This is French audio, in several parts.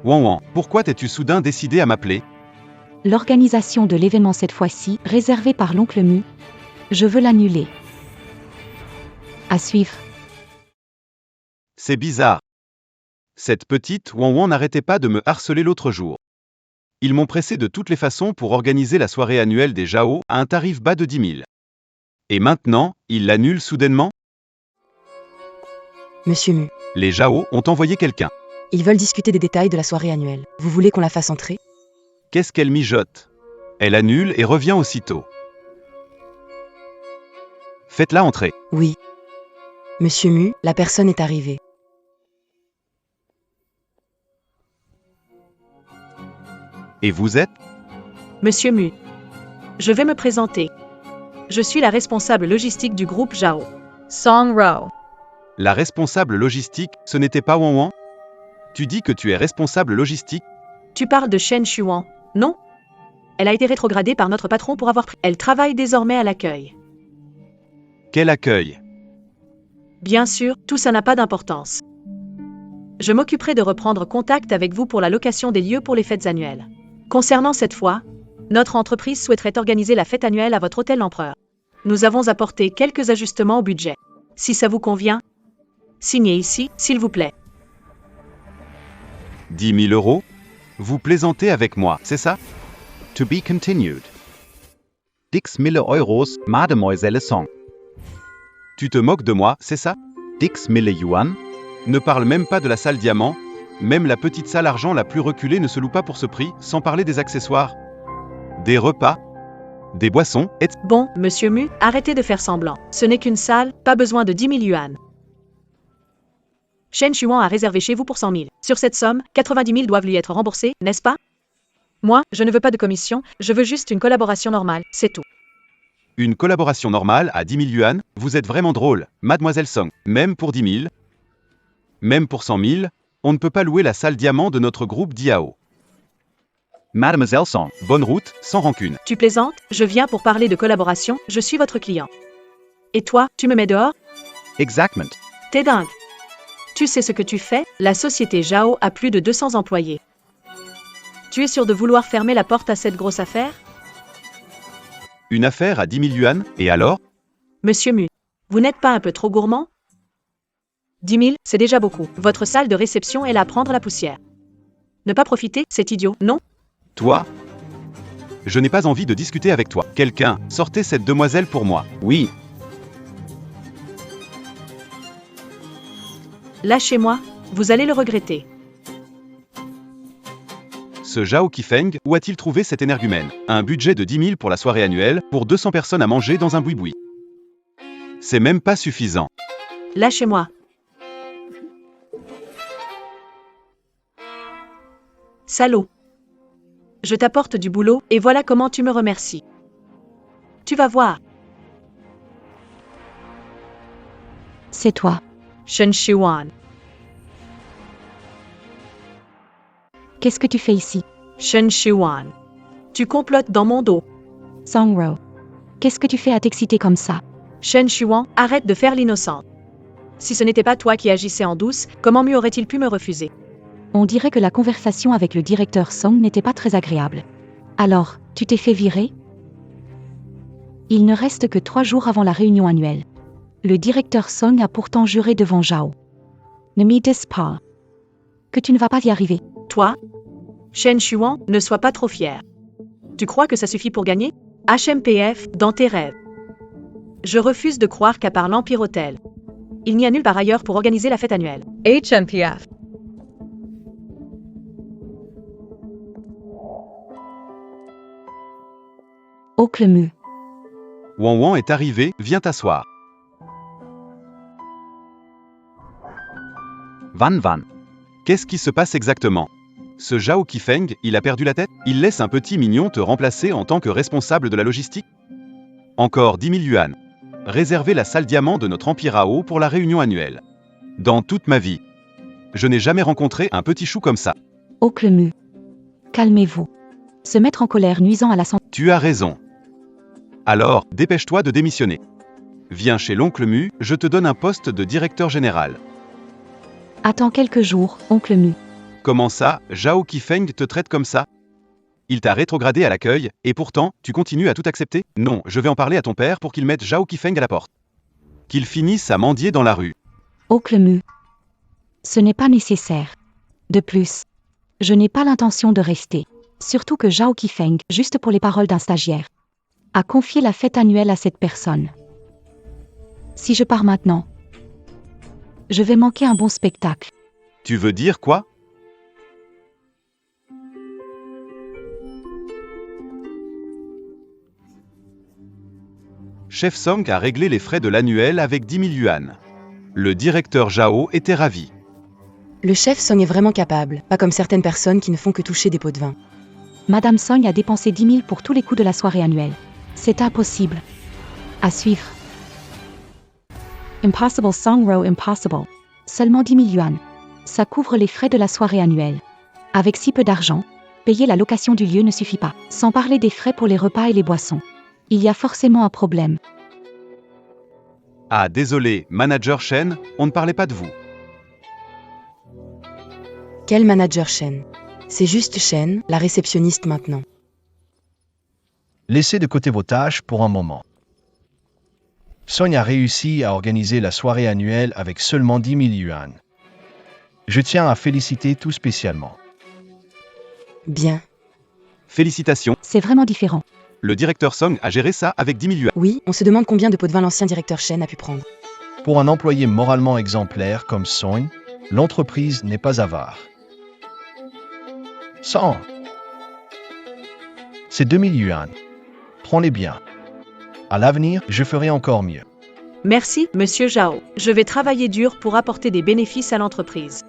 Wan Wan, pourquoi t'es-tu soudain décidé à m'appeler? L'organisation de l'événement cette fois-ci, réservé par l'oncle Mu. Je veux l'annuler. À suivre. C'est bizarre. Cette petite Wan Wan n'arrêtait pas de me harceler l'autre jour. Ils m'ont pressé de toutes les façons pour organiser la soirée annuelle des Jao à un tarif bas de 10 000. Et maintenant, ils l'annulent soudainement? Monsieur Mu, Les Jao ont envoyé quelqu'un. ils veulent discuter des détails de la soirée annuelle. Vous voulez qu'on la fasse entrer? Qu'est-ce qu'elle mijote? Elle annule et revient aussitôt. Faites-la entrer. Oui. Monsieur Mu, la personne est arrivée. Et vous êtes? Monsieur Mu. Je vais me présenter. Je suis la responsable logistique du groupe Jao. Song Rao. La responsable logistique, ce n'était pas Wan Wan? Tu dis que tu es responsable logistique? Tu parles de Shen Shuan, non? Elle a été rétrogradée par notre patron pour avoir pris. Elle travaille désormais à l'accueil. Quel accueil! Bien sûr, tout ça n'a pas d'importance. Je m'occuperai de reprendre contact avec vous pour la location des lieux pour les fêtes annuelles. Concernant cette fois, notre entreprise souhaiterait organiser la fête annuelle à votre hôtel L'Empereur. Nous avons apporté quelques ajustements au budget. Si ça vous convient, signez ici, s'il vous plaît. 10 000 euros? Vous plaisantez avec moi, c'est ça? To be continued. 10 000 euros, Mademoiselle Song. Tu te moques de moi, c'est ça? 10 000 yuan? Ne parle même pas de la salle diamant. Même la petite salle argent la plus reculée ne se loue pas pour ce prix, sans parler des accessoires. Des repas, des boissons, etc. Bon, monsieur Mu, arrêtez de faire semblant. Ce n'est qu'une salle, pas besoin de 10 000 yuan. Shen Shuan a réservé chez vous pour 100 000. Sur cette somme, 90 000 doivent lui être remboursés, n'est-ce pas? Moi, je ne veux pas de commission, je veux juste une collaboration normale, c'est tout. Une collaboration normale à 10 000 yuan, vous êtes vraiment drôle, Mademoiselle Song. Même pour 10 000, même pour 100 000, on ne peut pas louer la salle diamant de notre groupe Diao. Mademoiselle Song, bonne route, sans rancune. Tu plaisantes? Je viens pour parler de collaboration, je suis votre client. Et toi, tu me mets dehors? Exactement. T'es dingue. Tu sais ce que tu fais? La société Jao a plus de 200 employés. Tu es sûr de vouloir fermer la porte à cette grosse affaire? Une affaire à 10 000 yuan, et alors? Monsieur Mu, vous n'êtes pas un peu trop gourmand? 10 000, c'est déjà beaucoup. Votre salle de réception est là à prendre la poussière. Ne pas profiter, c'est idiot, non? Toi? Je n'ai pas envie de discuter avec toi. Quelqu'un, sortez cette demoiselle pour moi. Oui. Lâchez-moi, vous allez le regretter. Ce Zhao Qifeng, où a-t-il trouvé cet énergumène? Un budget de 10 000 pour la soirée annuelle, pour 200 personnes à manger dans un boui-boui. C'est même pas suffisant. Lâchez-moi. Salaud. Je t'apporte du boulot, et voilà comment tu me remercies. Tu vas voir. C'est toi. Shen Shuan. Qu'est-ce que tu fais ici? Shen Shuan. Tu complotes dans mon dos. Song Rao. Qu'est-ce que tu fais à t'exciter comme ça? Shen Shuan, arrête de faire l'innocente. Si ce n'était pas toi qui agissais en douce, comment mieux aurait-il pu me refuser? On dirait que la conversation avec le directeur Song n'était pas très agréable. Alors, tu t'es fait virer? Il ne reste que 3 jours avant la réunion annuelle. Le directeur Song a pourtant juré devant Zhao. Ne m'y dis pas que tu ne vas pas y arriver. Toi? Shen Shuan, ne sois pas trop fier. Tu crois que ça suffit pour gagner? HMPF, dans tes rêves. Je refuse de croire qu'à part l'Empire Hotel, il n'y a nulle part ailleurs pour organiser la fête annuelle. HMPF. Oncle Mu. Wan Wan est arrivé, viens t'asseoir. Van. Qu'est-ce qui se passe exactement? Ce Zhao Qifeng, il a perdu la tête? Il laisse un petit mignon te remplacer en tant que responsable de la logistique? Encore 10 000 yuan. Réservez la salle diamant de notre Empire AO pour la réunion annuelle. Dans toute ma vie, je n'ai jamais rencontré un petit chou comme ça. Oncle Mu. Calmez-vous. Se mettre en colère nuisant à la santé. Tu as raison. Alors, dépêche-toi de démissionner. Viens chez l'oncle Mu, je te donne un poste de directeur général. Attends quelques jours, oncle Mu. Comment ça, Zhao Qifeng te traite comme ça? Il t'a rétrogradé à l'accueil, et pourtant, tu continues à tout accepter? Non, je vais en parler à ton père pour qu'il mette Zhao Qifeng à la porte. Qu'il finisse à mendier dans la rue. Oklemu. Ce n'est pas nécessaire. De plus, je n'ai pas l'intention de rester. Surtout que Zhao Qifeng, juste pour les paroles d'un stagiaire, a confié la fête annuelle à cette personne. Si je pars maintenant, je vais manquer un bon spectacle. Tu veux dire quoi? Chef Song a réglé les frais de l'annuel avec 10 000 yuan. Le directeur Zhao était ravi. Le chef Song est vraiment capable, pas comme certaines personnes qui ne font que toucher des pots de vin. Madame Song a dépensé 10 000 pour tous les coûts de la soirée annuelle. C'est impossible. À suivre. Impossible Song Row Impossible. Seulement 10 000 yuan. Ça couvre les frais de la soirée annuelle. Avec si peu d'argent, payer la location du lieu ne suffit pas. Sans parler des frais pour les repas et les boissons. Il y a forcément un problème. Ah désolé, manager Shen, on ne parlait pas de vous. Quel manager Shen? C'est juste Shen, la réceptionniste maintenant. Laissez de côté vos tâches pour un moment. Song a réussi à organiser la soirée annuelle avec seulement 10 000 yuan. Je tiens à féliciter tout spécialement. Bien. Félicitations, C'est vraiment différent. le directeur Song a géré ça avec 10 000 yuan. Oui, on se demande combien de pots de vin l'ancien directeur Shen a pu prendre. Pour un employé moralement exemplaire comme Song, l'entreprise n'est pas avare. 100. C'est 2 000 yuan. Prends-les bien. À l'avenir, je ferai encore mieux. Merci, monsieur Zhao. Je vais travailler dur pour apporter des bénéfices à l'entreprise.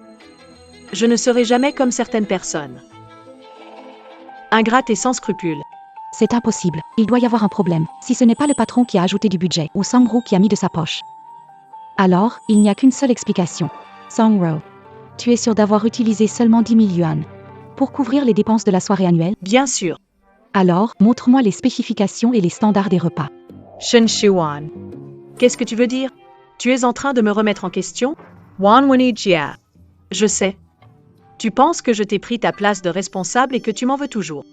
Je ne serai jamais comme certaines personnes. Ingrate et sans scrupules. C'est impossible. Il doit y avoir un problème. Si ce n'est pas le patron qui a ajouté du budget, ou Sangro qui a mis de sa poche. Alors, il n'y a qu'une seule explication. Sangro, tu es sûr d'avoir utilisé seulement 10 000 yuan pour couvrir les dépenses de la soirée annuelle? Bien sûr. Alors, montre-moi les spécifications et les standards des repas. Shen Shiwan. Qu'est-ce que tu veux dire? Tu es en train de me remettre en question? Wan Wenijia. Je sais. Tu penses que je t'ai pris ta place de responsable et que tu m'en veux toujours.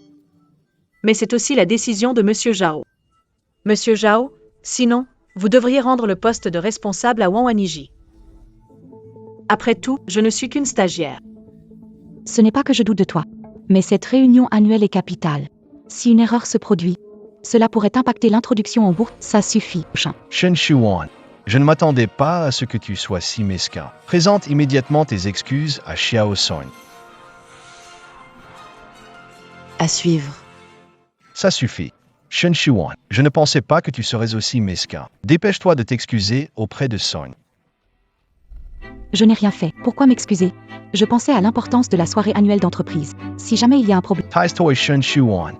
Mais c'est aussi la décision de monsieur Zhao. Monsieur Zhao, sinon, vous devriez rendre le poste de responsable à Wang Waniji. Après tout, je ne suis qu'une stagiaire. Ce n'est pas que je doute de toi, mais cette réunion annuelle est capitale. Si une erreur se produit, cela pourrait impacter l'introduction en bourse. Ça suffit. Shen Shuan, je ne m'attendais pas à ce que tu sois si mesquin. Présente immédiatement tes excuses à Xiao Song. À suivre. Ça suffit. Shen Shuan, je ne pensais pas que tu serais aussi mesquin. Dépêche-toi de t'excuser auprès de Song. Je n'ai rien fait. Pourquoi m'excuser? Je pensais à l'importance de la soirée annuelle d'entreprise. Si jamais il y a un problème... Taisto et Shen Shuan.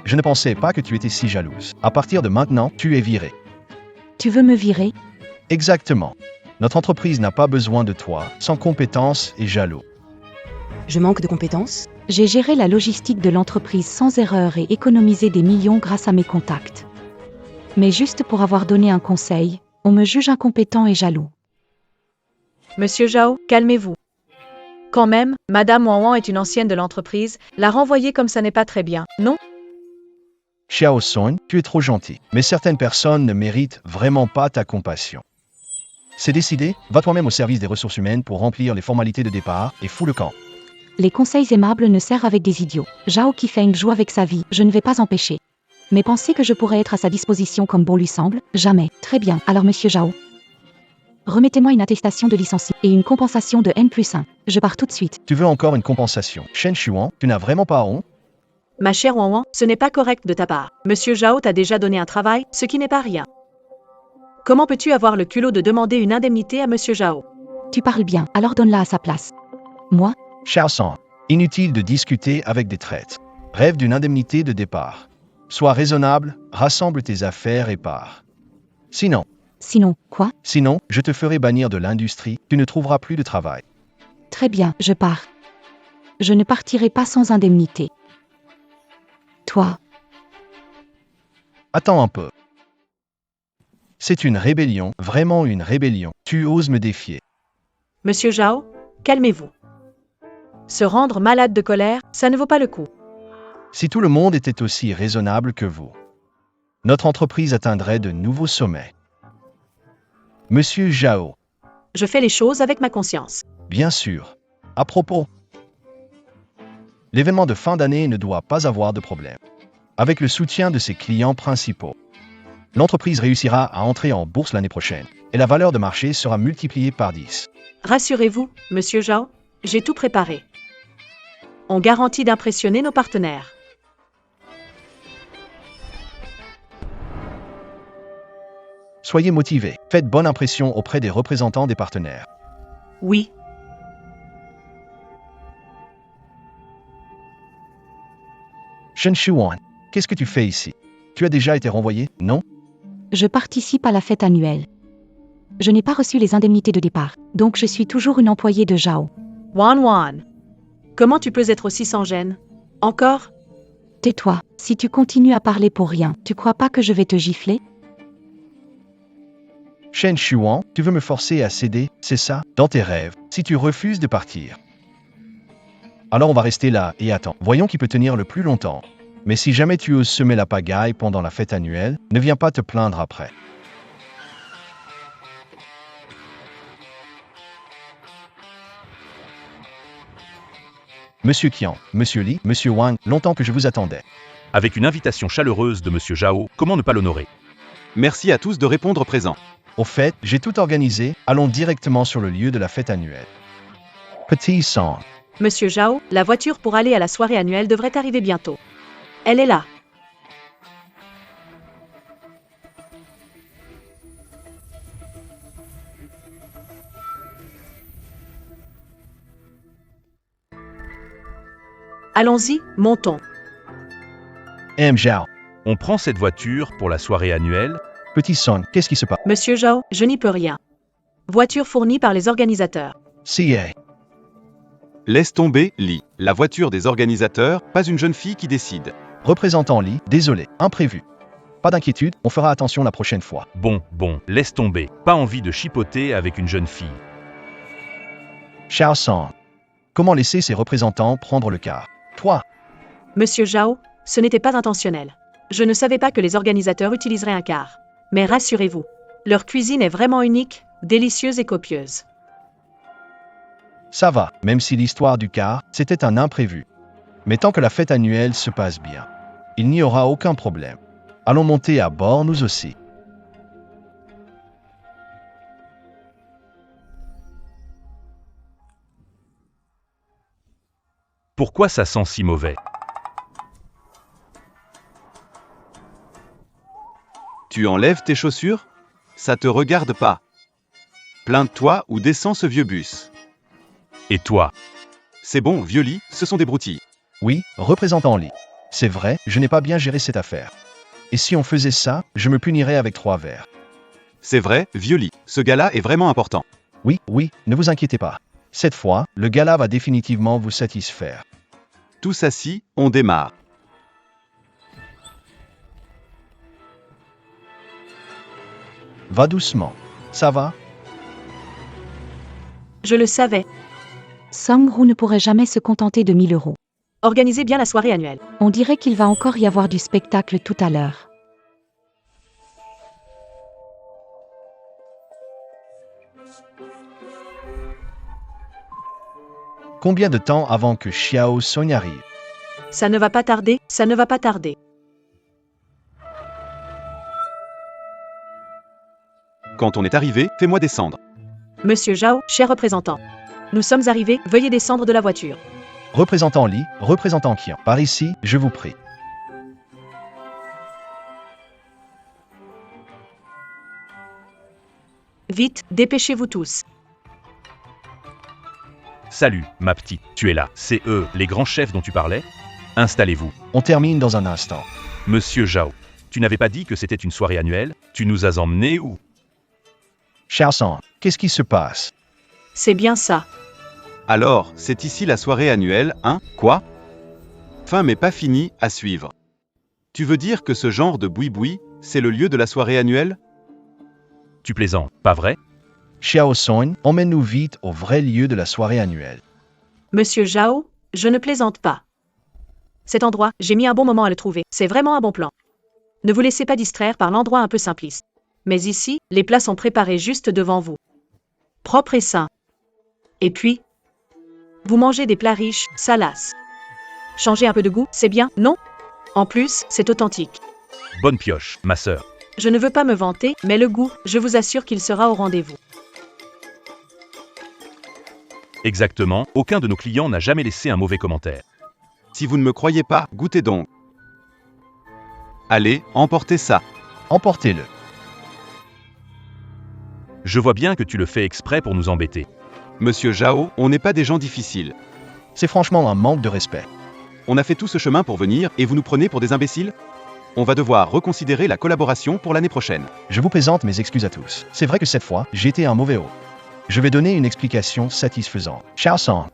Je ne pensais pas que tu étais si jalouse. À partir de maintenant, tu es viré. Tu veux me virer? Exactement. Notre entreprise n'a pas besoin de toi, sans compétences et jaloux. Je manque de compétences? J'ai géré la logistique de l'entreprise sans erreur et économisé des millions grâce à mes contacts. Mais juste pour avoir donné un conseil, on me juge incompétent et jaloux. Monsieur Zhao, calmez-vous. Quand même, Madame Wang est une ancienne de l'entreprise, la renvoyer comme ça n'est pas très bien, non? Xiao Song, tu es trop gentil. Mais certaines personnes ne méritent vraiment pas ta compassion. C'est décidé, va toi-même au service des ressources humaines pour remplir les formalités de départ et fous le camp. Les conseils aimables ne servent avec des idiots. Zhao Qifeng joue avec sa vie, je ne vais pas empêcher. Mais pensez que je pourrais être à sa disposition comme bon lui semble? Jamais. Très bien, alors monsieur Zhao. Remettez-moi une attestation de licencié et une compensation de N+1. Je pars tout de suite. Tu veux encore une compensation? Shen Shuan, tu n'as vraiment pas honte? Ma chère Wang, ce n'est pas correct de ta part. Monsieur Zhao t'a déjà donné un travail, ce qui n'est pas rien. Comment peux-tu avoir le culot de demander une indemnité à monsieur Zhao? Tu parles bien, alors donne-la à sa place. Moi? Xiao Song, inutile de discuter avec des traites. Rêve d'une indemnité de départ. Sois raisonnable, rassemble tes affaires et pars. Sinon, Quoi? Sinon, je te ferai bannir de l'industrie, tu ne trouveras plus de travail. Très bien, je pars. Je ne partirai pas sans indemnité. Toi? Attends un peu. C'est une rébellion, vraiment une rébellion. Tu oses me défier. Monsieur Zhao, calmez-vous. Se rendre malade de colère, ça ne vaut pas le coup. Si tout le monde était aussi raisonnable que vous, notre entreprise atteindrait de nouveaux sommets. Monsieur Zhao, Je fais les choses avec ma conscience. bien sûr. À propos, l'événement de fin d'année ne doit pas avoir de problème. Avec le soutien de ses clients principaux, l'entreprise réussira à entrer en bourse l'année prochaine et la valeur de marché sera multipliée par 10. Rassurez-vous, monsieur Zhao, j'ai tout préparé. On garantit d'impressionner nos partenaires. Soyez motivés, faites bonne impression auprès des représentants des partenaires. Oui, Shen Shuan, qu'est-ce que tu fais ici? Tu as déjà été renvoyé, non? Je participe à la fête annuelle. Je n'ai pas reçu les indemnités de départ, donc je suis toujours une employée de Zhao. Wan Wan. Comment tu peux être aussi sans gêne? Encore? Tais-toi, si tu continues à parler pour rien, tu crois pas que je vais te gifler? Shen Shuan, tu veux me forcer à céder, c'est ça? Dans tes rêves, si tu refuses de partir. Alors on va rester là et attends. Voyons qui peut tenir le plus longtemps. Mais si jamais tu oses semer la pagaille pendant la fête annuelle, ne viens pas te plaindre après. Monsieur Qian, Monsieur Li, Monsieur Wang, longtemps que je vous attendais. Avec une invitation chaleureuse de Monsieur Zhao, comment ne pas l'honorer? Merci à tous de répondre présent. Au fait, j'ai tout organisé, allons directement sur le lieu de la fête annuelle. Petit sang. Monsieur Zhao, la voiture pour aller à la soirée annuelle devrait arriver bientôt. Elle est là. Allons-y, montons. Zhao. On prend cette voiture pour la soirée annuelle? Petit Son, qu'est-ce qui se passe? Monsieur Zhao, je n'y peux rien. Voiture fournie par les organisateurs. CA. Laisse tomber, Li. La voiture des organisateurs, pas une jeune fille qui décide. Représentant Li, désolé, imprévu. Pas d'inquiétude, on fera attention la prochaine fois. Bon, laisse tomber. Pas envie de chipoter avec une jeune fille. Xiao San. Comment laisser ses représentants prendre le quart? Toi, Monsieur Zhao, ce n'était pas intentionnel. Je ne savais pas que les organisateurs utiliseraient un car. Mais rassurez-vous, leur cuisine est vraiment unique, délicieuse et copieuse. ça va, même si l'histoire du quart, c'était un imprévu. Mais tant que la fête annuelle se passe bien, il n'y aura aucun problème. Allons monter à bord nous aussi. Pourquoi ça sent si mauvais? Tu enlèves tes chaussures? Ça te regarde pas. Plains-toi ou descends ce vieux bus. Et toi? C'est bon, vieux Li, ce sont des broutilles. Oui, représentant Li. C'est vrai, je n'ai pas bien géré cette affaire. Et si on faisait ça, je me punirais avec 3 verres. C'est vrai, vieux Li, ce gars-là est vraiment important. Oui, ne vous inquiétez pas. Cette fois, le gala va définitivement vous satisfaire. Tous assis, on démarre. Va doucement. Ça va? Je le savais. Song-Ru ne pourrait jamais se contenter de 1000 euros. Organisez bien la soirée annuelle. On dirait qu'il va encore y avoir du spectacle tout à l'heure. Combien de temps avant que Xiao Song arrive? Ça ne va pas tarder, ça ne va pas tarder. Quand on est arrivé, fais-moi descendre. Monsieur Zhao, cher représentant. Nous sommes arrivés, veuillez descendre de la voiture. Représentant Li, représentant Qian, par ici, je vous prie. Vite, dépêchez-vous tous. Salut, ma petite, tu es là. C'est eux, les grands chefs dont tu parlais? Installez-vous. On termine dans un instant. Monsieur Zhao, tu n'avais pas dit que c'était une soirée annuelle? Tu nous as emmenés où? Xiao San, qu'est-ce qui se passe? C'est bien ça. Alors, c'est ici la soirée annuelle, hein? Quoi? Fin mais pas fini, à suivre. Tu veux dire que ce genre de boui-boui, c'est le lieu de la soirée annuelle? Tu plaisantes, pas vrai? Xiao Song, emmène-nous vite au vrai lieu de la soirée annuelle. Monsieur Zhao, je ne plaisante pas. Cet endroit, j'ai mis un bon moment à le trouver, c'est vraiment un bon plan. Ne vous laissez pas distraire par l'endroit un peu simpliste. Mais ici, les plats sont préparés juste devant vous. Propres et sains. Et puis, vous mangez des plats riches, salaces. Changer un peu de goût, c'est bien, non? En plus, c'est authentique. Bonne pioche, ma sœur. Je ne veux pas me vanter, mais le goût, je vous assure qu'il sera au rendez-vous. Exactement, aucun de nos clients n'a jamais laissé un mauvais commentaire. Si vous ne me croyez pas, goûtez donc. Allez, emportez ça. Emportez-le. Je vois bien que tu le fais exprès pour nous embêter. Monsieur Zhao, on n'est pas des gens difficiles. C'est franchement un manque de respect. On a fait tout ce chemin pour venir et vous nous prenez pour des imbéciles? On va devoir reconsidérer la collaboration pour l'année prochaine. Je vous présente mes excuses à tous. C'est vrai que cette fois, j'ai été un mauvais hôte. Je vais donner une explication satisfaisante. Xiao Song,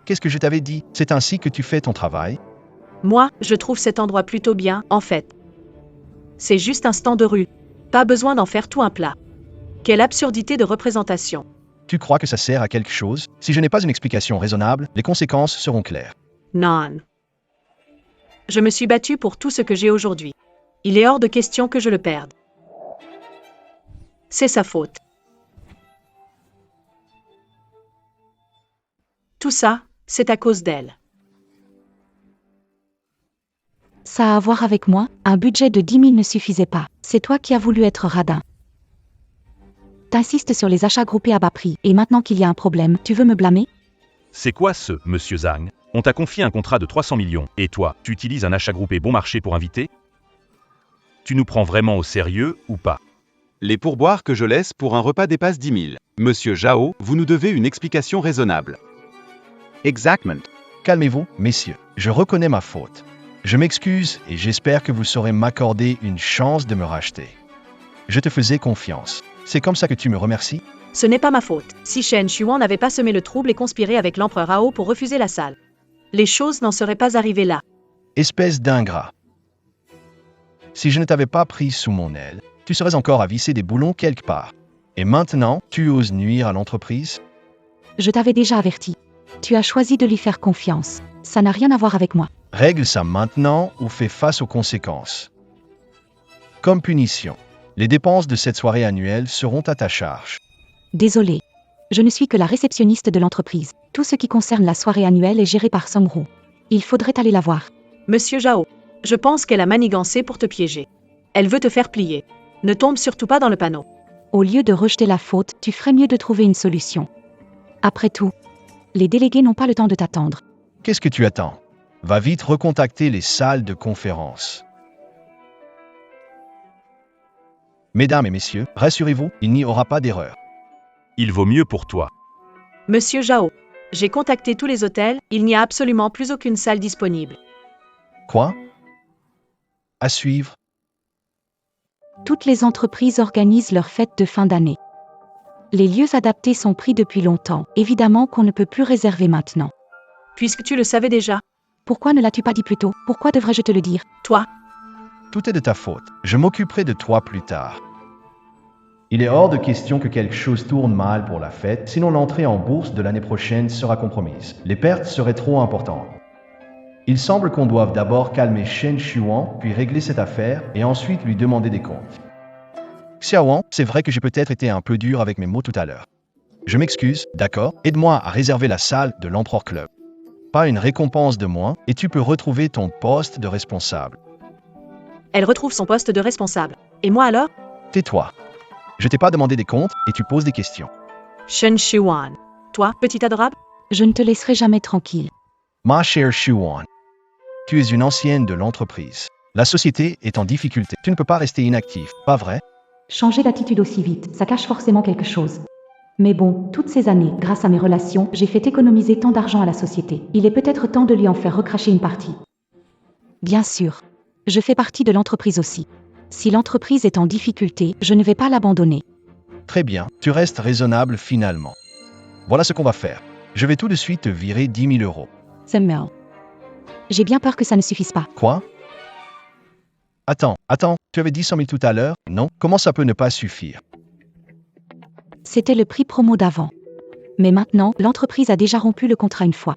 qu'est-ce que je t'avais dit? C'est ainsi que tu fais ton travail? Moi, je trouve cet endroit plutôt bien, en fait. C'est juste un stand de rue. Pas besoin d'en faire tout un plat. Quelle absurdité de représentation. Tu crois que ça sert à quelque chose? Si je n'ai pas une explication raisonnable, les conséquences seront claires. Non. Je me suis battue pour tout ce que j'ai aujourd'hui. Il est hors de question que je le perde. C'est sa faute. Tout ça, c'est à cause d'elle. Ça a à voir avec moi, un budget de 10 000 ne suffisait pas. C'est toi qui as voulu être radin. T'insistes sur les achats groupés à bas prix, et maintenant qu'il y a un problème, tu veux me blâmer? C'est quoi ce, monsieur Zhang? On t'a confié un contrat de 300 millions, et toi, tu utilises un achat groupé bon marché pour inviter? Tu nous prends vraiment au sérieux, ou pas? Les pourboires que je laisse pour un repas dépassent 10 000. Monsieur Zhao, vous nous devez une explication raisonnable. Exactement. Calmez-vous, messieurs. Je reconnais ma faute. Je m'excuse et j'espère que vous saurez m'accorder une chance de me racheter. Je te faisais confiance. C'est comme ça que tu me remercies? Ce n'est pas ma faute. Si Shen Xuan n'avait pas semé le trouble et conspiré avec l'empereur Hao pour refuser la salle, les choses n'en seraient pas arrivées là. Espèce d'ingrat. Si je ne t'avais pas pris sous mon aile, tu serais encore à visser des boulons quelque part. Et maintenant, tu oses nuire à l'entreprise? Je t'avais déjà averti. Tu as choisi de lui faire confiance. Ça n'a rien à voir avec moi. Règle ça maintenant ou fais face aux conséquences. Comme punition, les dépenses de cette soirée annuelle seront à ta charge. Désolé. Je ne suis que la réceptionniste de l'entreprise. Tout ce qui concerne la soirée annuelle est géré par Song-Ru. Il faudrait aller la voir. Monsieur Zhao, je pense qu'elle a manigancé pour te piéger. Elle veut te faire plier. Ne tombe surtout pas dans le panneau. Au lieu de rejeter la faute, tu ferais mieux de trouver une solution. Après tout, les délégués n'ont pas le temps de t'attendre. Qu'est-ce que tu attends? Va vite recontacter les salles de conférence. Mesdames et messieurs, rassurez-vous, il n'y aura pas d'erreur. Il vaut mieux pour toi. Monsieur Zhao, j'ai contacté tous les hôtels, il n'y a absolument plus aucune salle disponible. Quoi? À suivre. Toutes les entreprises organisent leurs fêtes de fin d'année. Les lieux adaptés sont pris depuis longtemps. Évidemment qu'on ne peut plus réserver maintenant. Puisque tu le savais déjà, Pourquoi ne l'as-tu pas dit plus tôt? Pourquoi devrais-je te le dire? toi, Tout est de ta faute. Je m'occuperai de toi plus tard. Il est hors de question que quelque chose tourne mal pour la fête, sinon l'entrée en bourse de l'année prochaine sera compromise. Les pertes seraient trop importantes. Il semble qu'on doive d'abord calmer Shen Xuan, puis régler cette affaire, et ensuite lui demander des comptes. Xiaoan, c'est vrai que j'ai peut-être été un peu dur avec mes mots tout à l'heure. Je m'excuse, d'accord? Aide-moi à réserver la salle de l'Empereur Club. Pas une récompense de moins, et tu peux retrouver ton poste de responsable. elle retrouve son poste de responsable. Et moi alors? Tais-toi. Je t'ai pas demandé des comptes, et tu poses des questions. Shen Xuan. Toi, petit adorable? Je ne te laisserai jamais tranquille. Ma chère Xuan, tu es une ancienne de l'entreprise. La société est en difficulté. Tu ne peux pas rester inactif, pas vrai? Changer d'attitude aussi vite, ça cache forcément quelque chose. Mais bon, toutes ces années, grâce à mes relations, j'ai fait économiser tant d'argent à la société. Il est peut-être temps de lui en faire recracher une partie. Bien sûr. Je fais partie de l'entreprise aussi. Si l'entreprise est en difficulté, je ne vais pas l'abandonner. Très bien, tu restes raisonnable finalement. Voilà ce qu'on va faire. Je vais tout de suite te virer 10 000 euros. C'est mal. J'ai bien peur que ça ne suffise pas. Quoi? Attends, tu avais dit 100 000 tout à l'heure, non? Comment ça peut ne pas suffire? C'était le prix promo d'avant. Mais maintenant, l'entreprise a déjà rompu le contrat une fois.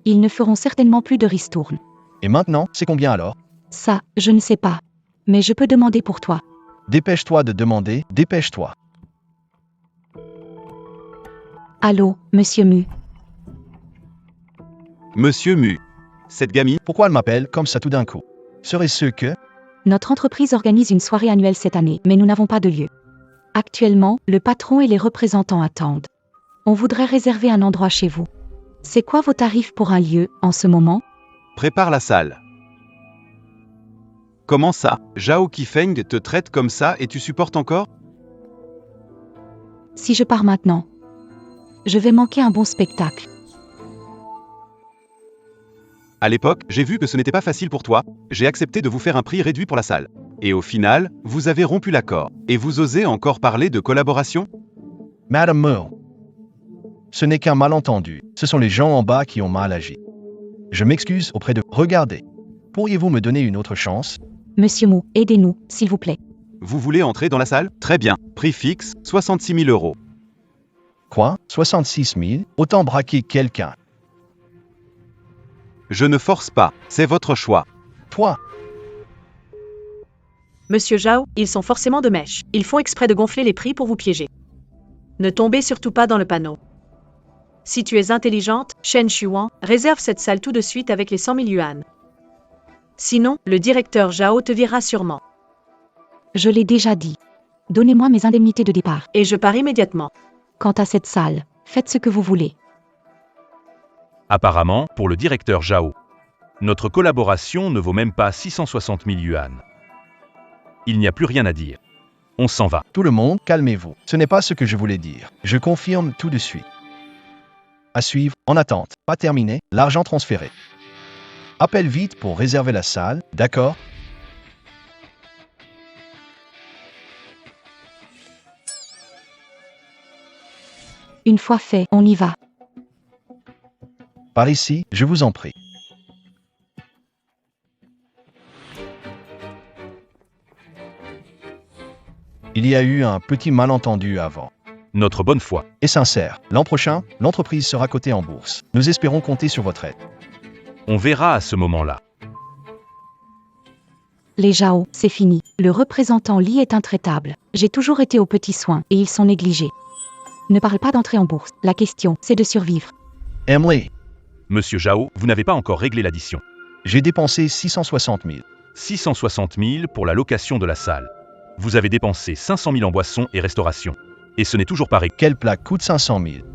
Ils ne feront certainement plus de ristourne. Et maintenant, c'est combien alors? Ça, je ne sais pas. Mais je peux demander pour toi. Dépêche-toi de demander, dépêche-toi. Allô, monsieur Mu. Monsieur Mu. Cette gamine, Pourquoi elle m'appelle comme ça tout d'un coup? Serait-ce que... Notre entreprise organise une soirée annuelle cette année, mais nous n'avons pas de lieu. Actuellement, le patron et les représentants attendent. On voudrait réserver un endroit chez vous. C'est quoi vos tarifs pour un lieu, en ce moment? prépare la salle. Comment ça? Zhao Qifeng te traite comme ça et tu supportes encore? Si je pars maintenant, je vais manquer un bon spectacle. À l'époque, j'ai vu que ce n'était pas facile pour toi, j'ai accepté de vous faire un prix réduit pour la salle. Et au final, vous avez rompu l'accord. Et vous osez encore parler de collaboration? Madame Mu. Ce n'est qu'un malentendu. Ce sont les gens en bas qui ont mal agi. Je m'excuse auprès de... Regardez. Pourriez-vous me donner une autre chance? Monsieur Mu, aidez-nous, s'il vous plaît. Vous voulez entrer dans la salle? Très bien. Prix fixe, 66 000 euros. Quoi? 66 000? Autant braquer quelqu'un. Je ne force pas, c'est votre choix. Toi, Monsieur Zhao, ils sont forcément de mèche. Ils font exprès de gonfler les prix pour vous piéger. Ne tombez surtout pas dans le panneau. Si tu es intelligente, Shen Shuan, réserve cette salle tout de suite avec les 100 000 yuan. Sinon, le directeur Zhao te virera sûrement. Je l'ai déjà dit. Donnez-moi mes indemnités de départ. Et je pars immédiatement. Quant à cette salle, faites ce que vous voulez. Apparemment, pour le directeur Zhao, notre collaboration ne vaut même pas 660 000 yuan. Il n'y a plus rien à dire. On s'en va. tout le monde, calmez-vous. Ce n'est pas ce que je voulais dire. Je confirme tout de suite. À suivre, en attente. Pas terminé, l'argent transféré. Appelle vite pour réserver la salle, d'accord? Une fois fait, on y va. Par ici, je vous en prie. Il y a eu un petit malentendu avant. Notre bonne foi. Et sincère, l'an prochain, l'entreprise sera cotée en bourse. Nous espérons compter sur votre aide. On verra à ce moment-là. Les Zhao, c'est fini. Le représentant Li est intraitable. J'ai toujours été aux petits soins, et ils sont négligés. Ne parle pas d'entrer en bourse. La question, c'est de survivre. Emily, Monsieur Zhao, vous n'avez pas encore réglé l'addition. j'ai dépensé 660 000. 660 000 pour la location de la salle. Vous avez dépensé 500 000 en boissons et restauration. Et ce n'est toujours pas réglé. Quel plat coûte 500 000?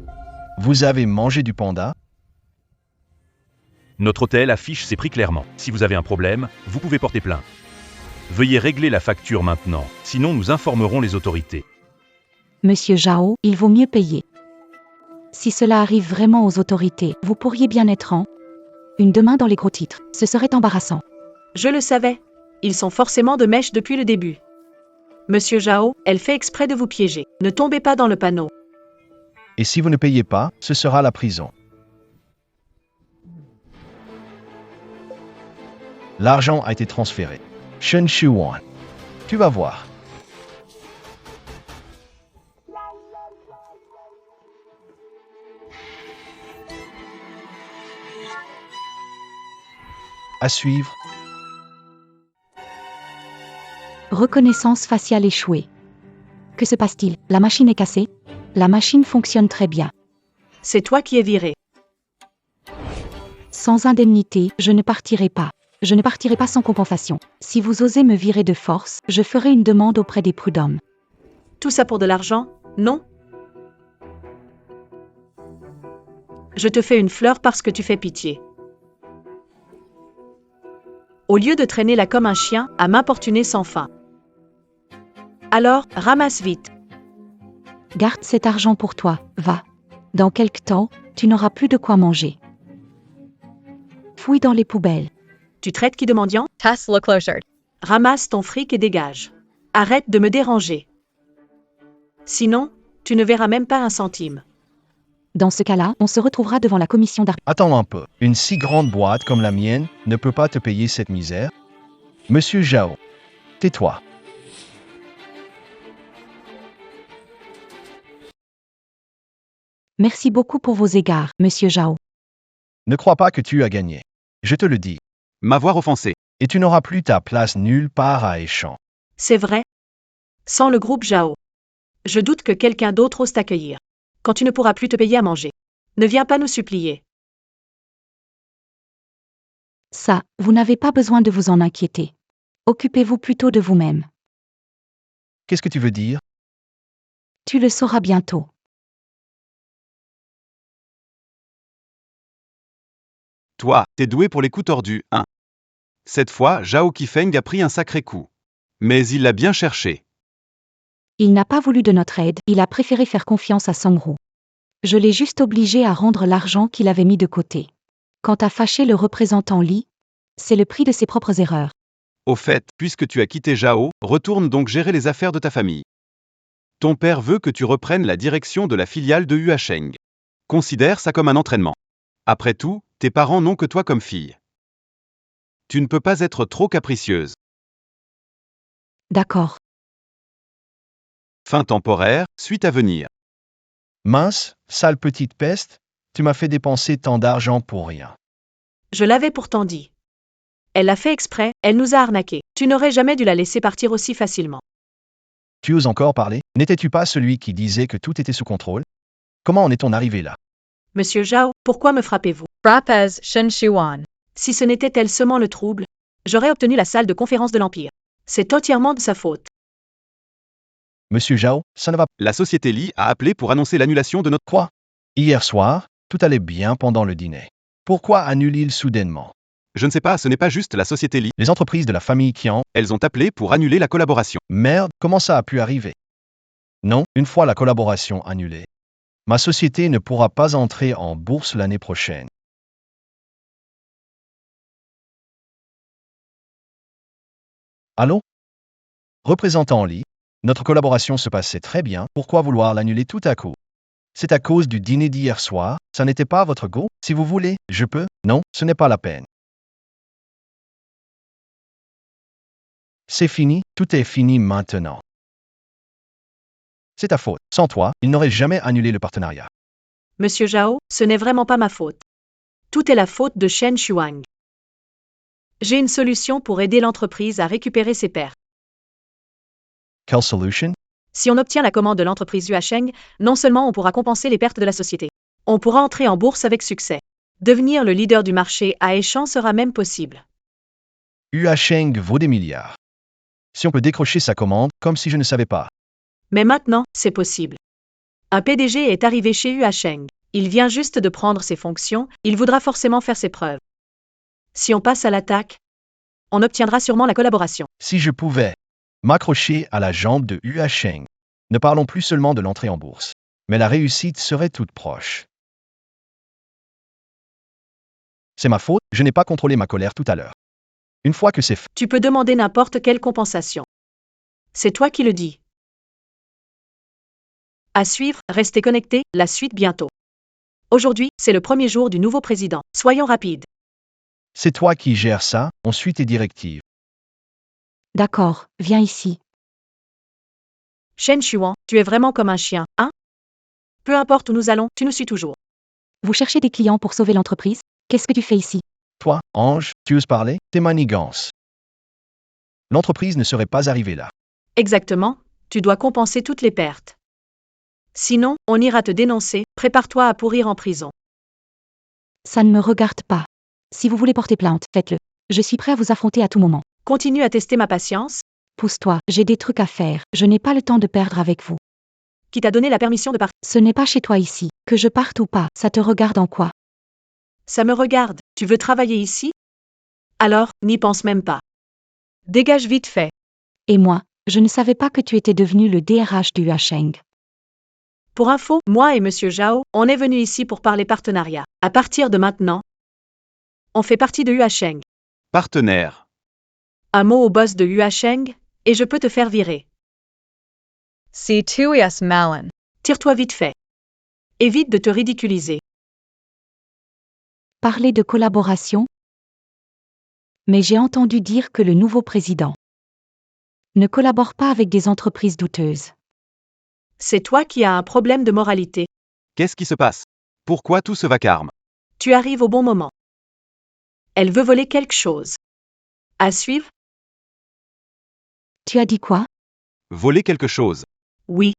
Vous avez mangé du panda? Notre hôtel affiche ses prix clairement. Si vous avez un problème, vous pouvez porter plainte. Veuillez régler la facture maintenant, sinon nous informerons les autorités. Monsieur Zhao, il vaut mieux payer. Si cela arrive vraiment aux autorités, vous pourriez bien être en une demain dans les gros titres. Ce serait embarrassant. Je le savais. Ils sont forcément de mèche depuis le début. Monsieur Zhao, elle fait exprès de vous piéger. Ne tombez pas dans le panneau. Et si vous ne payez pas, ce sera la prison. L'argent a été transféré. Shen Shuan. Tu vas voir. À suivre. Reconnaissance faciale échouée. Que se passe-t-il? La machine est cassée? La machine fonctionne très bien. C'est toi qui es viré. Sans indemnité, je ne partirai pas. Je ne partirai pas sans compensation. Si vous osez me virer de force, je ferai une demande auprès des prud'hommes. Tout ça pour de l'argent? Non? Je te fais une fleur parce que tu fais pitié. Au lieu de traîner là comme un chien, à m'importuner sans fin. Alors, ramasse vite. Garde cet argent pour toi, va. Dans quelque temps, tu n'auras plus de quoi manger. Fouille dans les poubelles. Tu traites qui de mendiant? Tess, look closer. Ramasse ton fric et dégage. Arrête de me déranger. Sinon, tu ne verras même pas un centime. Dans ce cas-là, on se retrouvera devant la commission d'arbitrage. Attends un peu. Une si grande boîte comme la mienne ne peut pas te payer cette misère. Monsieur Zhao, tais-toi. Merci beaucoup pour vos égards, monsieur Zhao. Ne crois pas que tu as gagné. Je te le dis. M'avoir offensé. Et tu n'auras plus ta place nulle part à Échamps. C'est vrai. Sans le groupe Zhao. Je doute que quelqu'un d'autre ose t'accueillir. Quand tu ne pourras plus te payer à manger. Ne viens pas nous supplier. Ça, vous n'avez pas besoin de vous en inquiéter. Occupez-vous plutôt de vous-même. Qu'est-ce que tu veux dire? Tu le sauras bientôt. Toi, t'es doué pour les coups tordus, hein. Cette fois, Zhao Qifeng a pris un sacré coup. Mais il l'a bien cherché. Il n'a pas voulu de notre aide, il a préféré faire confiance à Songru. Je l'ai juste obligé à rendre l'argent qu'il avait mis de côté. Quant à fâcher le représentant Li, c'est le prix de ses propres erreurs. Au fait, puisque tu as quitté Zhao, retourne donc gérer les affaires de ta famille. Ton père veut que tu reprennes la direction de la filiale de Huasheng. Considère ça comme un entraînement. Après tout, tes parents n'ont que toi comme fille. Tu ne peux pas être trop capricieuse. D'accord. Fin temporaire, suite à venir. Mince, sale petite peste, tu m'as fait dépenser tant d'argent pour rien. Je l'avais pourtant dit. Elle l'a fait exprès, elle nous a arnaqués. Tu n'aurais jamais dû la laisser partir aussi facilement. Tu oses encore parler? N'étais-tu pas celui qui disait que tout était sous contrôle? Comment en est-on arrivé là? Monsieur Zhao, pourquoi me frappez-vous? Frappez Shen Shuan. Si ce n'était elle seulement le trouble, j'aurais obtenu la salle de conférence de l'Empire. C'est entièrement de sa faute. Monsieur Zhao, ça ne va La société Li a appelé pour annoncer l'annulation de notre... quoi? Hier soir, tout allait bien pendant le dîner. Pourquoi annule-t-il soudainement? Je ne sais pas, ce n'est pas juste la société Li. Les entreprises de la famille Qian, Elles ont appelé pour annuler la collaboration. merde, comment ça a pu arriver? Non, une fois la collaboration annulée, ma société ne pourra pas entrer en bourse l'année prochaine. Allô? Représentant Li, notre collaboration se passait très bien, pourquoi vouloir l'annuler tout à coup? C'est à cause du dîner d'hier soir, ça n'était pas votre go? Si vous voulez, je peux? Non, ce n'est pas la peine. C'est fini, tout est fini maintenant. C'est ta faute. Sans toi, il n'aurait jamais annulé le partenariat. Monsieur Zhao, ce n'est vraiment pas ma faute. Tout est la faute de Shen Shuang. J'ai une solution pour aider l'entreprise à récupérer ses pertes. Quelle solution? Si on obtient la commande de l'entreprise Huasheng, non seulement on pourra compenser les pertes de la société, on pourra entrer en bourse avec succès. Devenir le leader du marché à Échamps sera même possible. Huasheng vaut des milliards. Si on peut décrocher sa commande, comme si je ne savais pas. Mais maintenant, c'est possible. Un PDG est arrivé chez Huasheng. Il vient juste de prendre ses fonctions, il voudra forcément faire ses preuves. Si on passe à l'attaque, on obtiendra sûrement la collaboration. Si je pouvais m'accrocher à la jambe de Huasheng. Ne parlons plus seulement de l'entrée en bourse. Mais la réussite serait toute proche. C'est ma faute, je n'ai pas contrôlé ma colère tout à l'heure. Une fois que c'est fait, Tu peux demander n'importe quelle compensation. C'est toi qui le dis. À suivre, restez connectés, la suite bientôt. Aujourd'hui, c'est le premier jour du nouveau président. Soyons rapides. c'est toi qui gères ça, on suit tes directives. D'accord, viens ici. Shen Shuan, tu es vraiment comme un chien, hein? Peu importe où nous allons, tu nous suis toujours. Vous cherchez des clients pour sauver l'entreprise? Qu'est-ce que tu fais ici? Toi, Ange, tu oses parler? Tes manigances. L'entreprise ne serait pas arrivée là. Exactement, tu dois compenser toutes les pertes. Sinon, on ira te dénoncer, prépare-toi à pourrir en prison. Ça ne me regarde pas. Si vous voulez porter plainte, faites-le. Je suis prêt à vous affronter à tout moment. Continue à tester ma patience. Pousse-toi, j'ai des trucs à faire. Je n'ai pas le temps de perdre avec vous. Qui t'a donné la permission de partir? Ce n'est pas chez toi ici. Que je parte ou pas, ça te regarde en quoi? Ça me regarde, tu veux travailler ici? Alors, n'y pense même pas. Dégage vite fait. Et moi, je ne savais pas que tu étais devenu le DRH du Huasheng. Pour info, moi et Monsieur Zhao, on est venu ici pour parler partenariat. À partir de maintenant, on fait partie de Huasheng. Partenaire. Un mot au boss de Huasheng, et je peux te faire virer. Si tuias malin. Tire-toi vite fait. Évite de te ridiculiser. Parler de collaboration? Mais j'ai entendu dire que le nouveau président ne collabore pas avec des entreprises douteuses. C'est toi qui as un problème de moralité. Qu'est-ce qui se passe? Pourquoi tout ce vacarme? Tu arrives au bon moment. Elle veut voler quelque chose. À suivre? Tu as dit quoi? Voler quelque chose. Oui.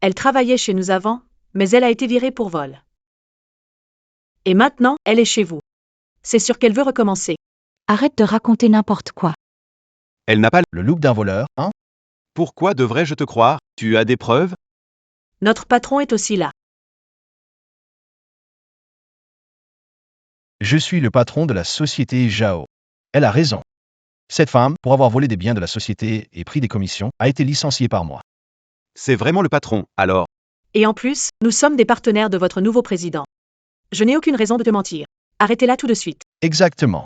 Elle travaillait chez nous avant, mais elle a été virée pour vol. Et maintenant, elle est chez vous. C'est sûr qu'elle veut recommencer. Arrête de raconter n'importe quoi. Elle n'a pas... Le look d'un voleur, hein? Pourquoi devrais-je te croire? Tu as des preuves? Notre patron est aussi là. Je suis le patron de la société Zhao. Elle a raison. Cette femme, pour avoir volé des biens de la société et pris des commissions, a été licenciée par moi. C'est vraiment le patron, alors. Et en plus, nous sommes des partenaires de votre nouveau président. Je n'ai aucune raison de te mentir. Arrêtez-la tout de suite. Exactement.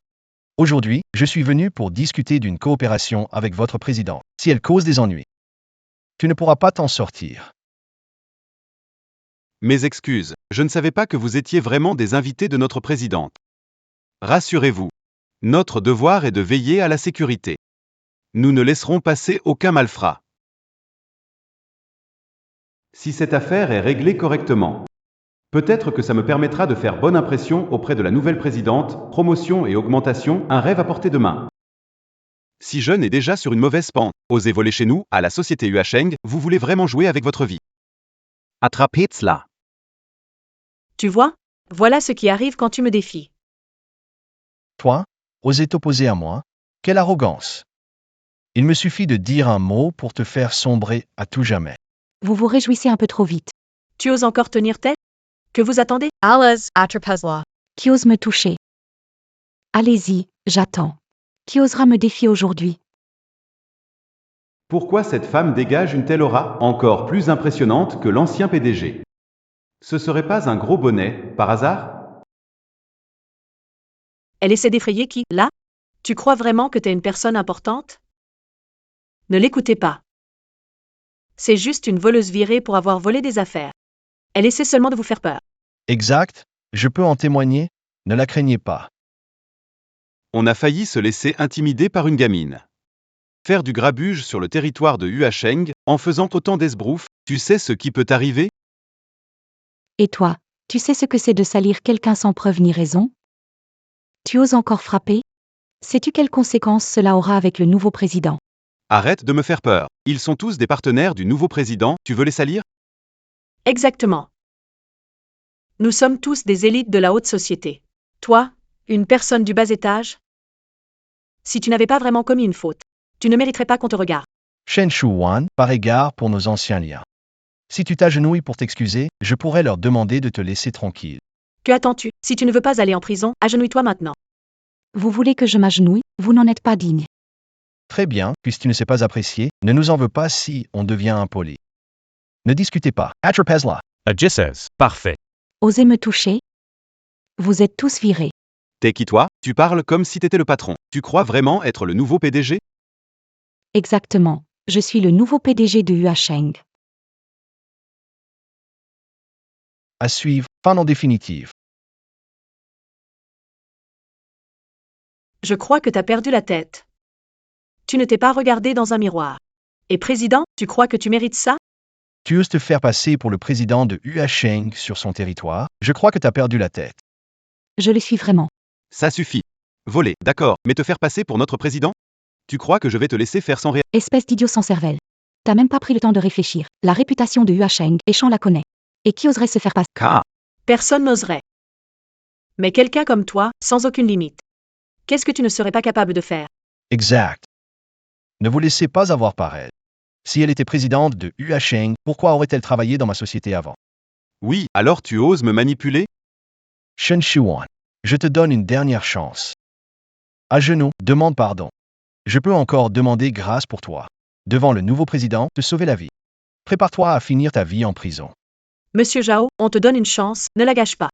Aujourd'hui, je suis venu pour discuter d'une coopération avec votre président. Si elle cause des ennuis, tu ne pourras pas t'en sortir. Mes excuses, je ne savais pas que vous étiez vraiment des invités de notre présidente. Rassurez-vous. Notre devoir est de veiller à la sécurité. Nous ne laisserons passer aucun malfrat. Si cette affaire est réglée correctement, peut-être que ça me permettra de faire bonne impression auprès de la nouvelle présidente, promotion et augmentation, un rêve à portée de main. Si Jeune est déjà sur une mauvaise pente, osez voler chez nous, à la société Yuasheng, vous voulez vraiment jouer avec votre vie. Attrapez-la. Tu vois? Voilà ce qui arrive quand tu me défies. Toi, oser t'opposer à moi? Quelle arrogance! Il me suffit de dire un mot pour te faire sombrer à tout jamais. Vous vous réjouissez un peu trop vite. Tu oses encore tenir tête? Que vous attendez? Allah's Atrapezla. Qui ose me toucher? Allez-y, j'attends. Qui osera me défier aujourd'hui? Pourquoi cette femme dégage une telle aura, encore plus impressionnante que l'ancien PDG? Ce serait pas un gros bonnet, par hasard? Elle essaie d'effrayer qui, là? Tu crois vraiment que t'es une personne importante? Ne l'écoutez pas. C'est juste une voleuse virée pour avoir volé des affaires. Elle essaie seulement de vous faire peur. Exact, je peux en témoigner, ne la craignez pas. On a failli se laisser intimider par une gamine. Faire du grabuge sur le territoire de Yuasheng, en faisant autant d'esbroufs, tu sais ce qui peut arriver? Et toi, tu sais ce que c'est de salir quelqu'un sans preuve ni raison? Tu oses encore frapper? Sais-tu quelles conséquences cela aura avec le nouveau président? Arrête de me faire peur. Ils sont tous des partenaires du nouveau président, tu veux les salir? Exactement. Nous sommes tous des élites de la haute société. Toi, une personne du bas étage? Si tu n'avais pas vraiment commis une faute, tu ne mériterais pas qu'on te regarde. Shen Shuwan, par égard pour nos anciens liens. Si tu t'agenouilles pour t'excuser, je pourrais leur demander de te laisser tranquille. Que attends-tu? Si tu ne veux pas aller en prison, agenouille-toi maintenant. Vous voulez que je m'agenouille? Vous n'en êtes pas digne. Très bien, puisque tu ne sais pas apprécier, ne nous en veux pas si on devient impoli. Ne discutez pas. Atrapezla. Jesses, parfait. Osez me toucher? Vous êtes tous virés. T'es qui toi? Tu parles comme si t'étais le patron. Tu crois vraiment être le nouveau PDG? Exactement. Je suis le nouveau PDG de Yuasheng. À suivre, fin non définitive. Je crois que t'as perdu la tête. Tu ne t'es pas regardé dans un miroir. Et président, tu crois que tu mérites ça? Tu oses te faire passer pour le président de Yuasheng sur son territoire? Je crois que t'as perdu la tête. Je le suis vraiment. Ça suffit. Voler, d'accord, mais te faire passer pour notre président? Tu crois que je vais te laisser faire sans réagir? Espèce d'idiot sans cervelle. T'as même pas pris le temps de réfléchir. La réputation de Yuasheng, Échan la connaît. Et qui oserait se faire passer? Car, Personne n'oserait. Mais quelqu'un comme toi, sans aucune limite. Qu'est-ce que tu ne serais pas capable de faire? Exact. Ne vous laissez pas avoir par elle. Si elle était présidente de Yuasheng, pourquoi aurait-elle travaillé dans ma société avant? oui, alors tu oses me manipuler? Shen Shuwan, je te donne une dernière chance. À genoux, demande pardon. Je peux encore demander grâce pour toi. Devant le nouveau président, te sauver la vie. Prépare-toi à finir ta vie en prison. Monsieur Zhao, on te donne une chance, ne la gâche pas.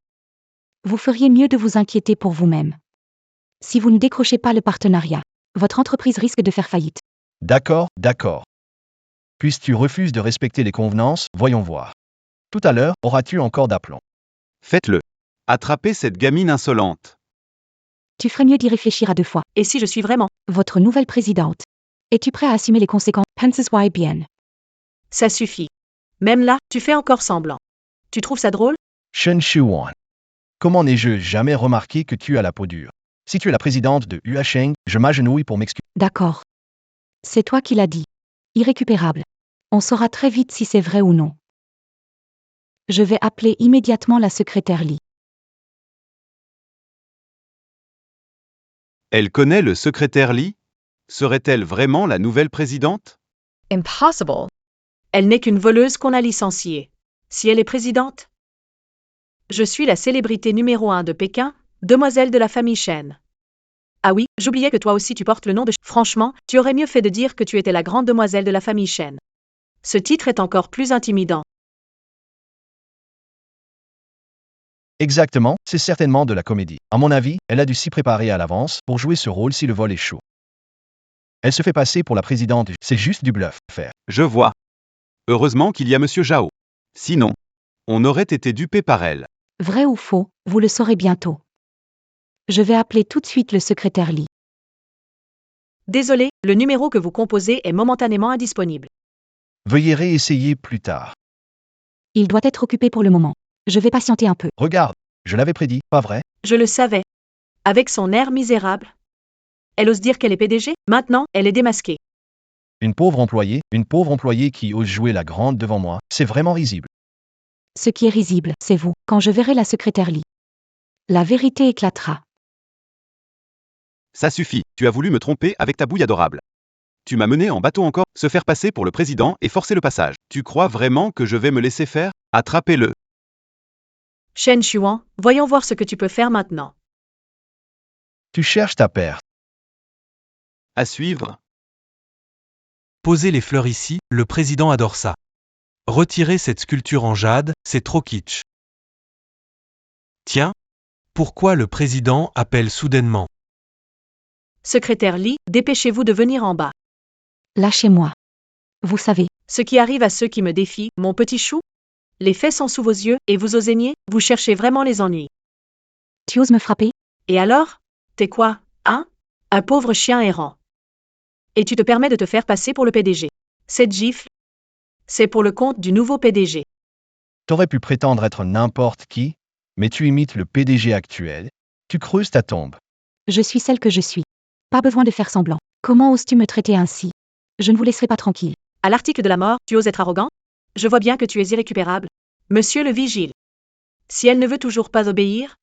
Vous feriez mieux de vous inquiéter pour vous-même. Si vous ne décrochez pas le partenariat, votre entreprise risque de faire faillite. D'accord, d'accord. Puisque tu refuses de respecter les convenances, voyons voir. Tout à l'heure, auras-tu encore d'aplomb? Faites-le. Attrapez cette gamine insolente. Tu ferais mieux d'y réfléchir à deux fois. Et si je suis vraiment? Votre nouvelle présidente. Es-tu prêt à assumer les conséquences? Penses why bien. Ça suffit. Même là, tu fais encore semblant. Tu trouves ça drôle? Shen Shuwan. Comment n'ai-je jamais remarqué que tu as la peau dure? Si tu es la présidente de Huasheng, je m'agenouille pour m'excuser. D'accord. C'est toi qui l'as dit. Irrécupérable. On saura très vite si c'est vrai ou non. Je vais appeler immédiatement la secrétaire Lee. Elle connaît le secrétaire Lee? Serait-elle vraiment la nouvelle présidente? Impossible. Elle n'est qu'une voleuse qu'on a licenciée. Si elle est présidente? Je suis la célébrité numéro 1 de Pékin, demoiselle de la famille Chen. Ah oui, j'oubliais que toi aussi tu portes le nom de... Franchement, tu aurais mieux fait de dire que tu étais la grande demoiselle de la famille Chen. Ce titre est encore plus intimidant. Exactement, c'est certainement de la comédie. À mon avis, elle a dû s'y préparer à l'avance pour jouer ce rôle si le vol est chaud. Elle se fait passer pour la présidente, c'est juste du bluff, faire. Je vois. Heureusement qu'il y a Monsieur Zhao. Sinon, on aurait été dupé par elle. Vrai ou faux, vous le saurez bientôt. Je vais appeler tout de suite le secrétaire Lee. Désolé, le numéro que vous composez est momentanément indisponible. Veuillez réessayer plus tard. Il doit être occupé pour le moment. Je vais patienter un peu. Regarde, je l'avais prédit, pas vrai? Je le savais. Avec son air misérable. Elle ose dire qu'elle est PDG, maintenant, elle est démasquée. Une pauvre employée qui ose jouer la grande devant moi, c'est vraiment risible. Ce qui est risible, c'est vous, quand je verrai la secrétaire Lee. La vérité éclatera. Ça suffit, tu as voulu me tromper avec ta bouille adorable. Tu m'as mené en bateau encore, se faire passer pour le président et forcer le passage. Tu crois vraiment que je vais me laisser faire? Attrapez-le. Shen Xuan, voyons voir ce que tu peux faire maintenant. Tu cherches ta perte. À suivre. Posez les fleurs ici, le président adore ça. Retirez cette sculpture en jade, c'est trop kitsch. Tiens, pourquoi le président appelle soudainement? Secrétaire Lee, dépêchez-vous de venir en bas. Lâchez-moi. Vous savez, Ce qui arrive à ceux qui me défient, mon petit chou? Les faits sont sous vos yeux, et vous osez nier, vous cherchez vraiment les ennuis. tu oses me frapper? Et alors? T'es quoi, hein? Un pauvre chien errant. Et tu te permets de te faire passer pour le PDG. Cette gifle, c'est pour le compte du nouveau PDG. T'aurais pu prétendre être n'importe qui, mais tu imites le PDG actuel. Tu creuses ta tombe. Je suis celle que je suis. Pas besoin de faire semblant. Comment oses-tu me traiter ainsi? Je ne vous laisserai pas tranquille. À l'article de la mort, tu oses être arrogant? Je vois bien que tu es irrécupérable. Monsieur le vigile. Si elle ne veut toujours pas obéir,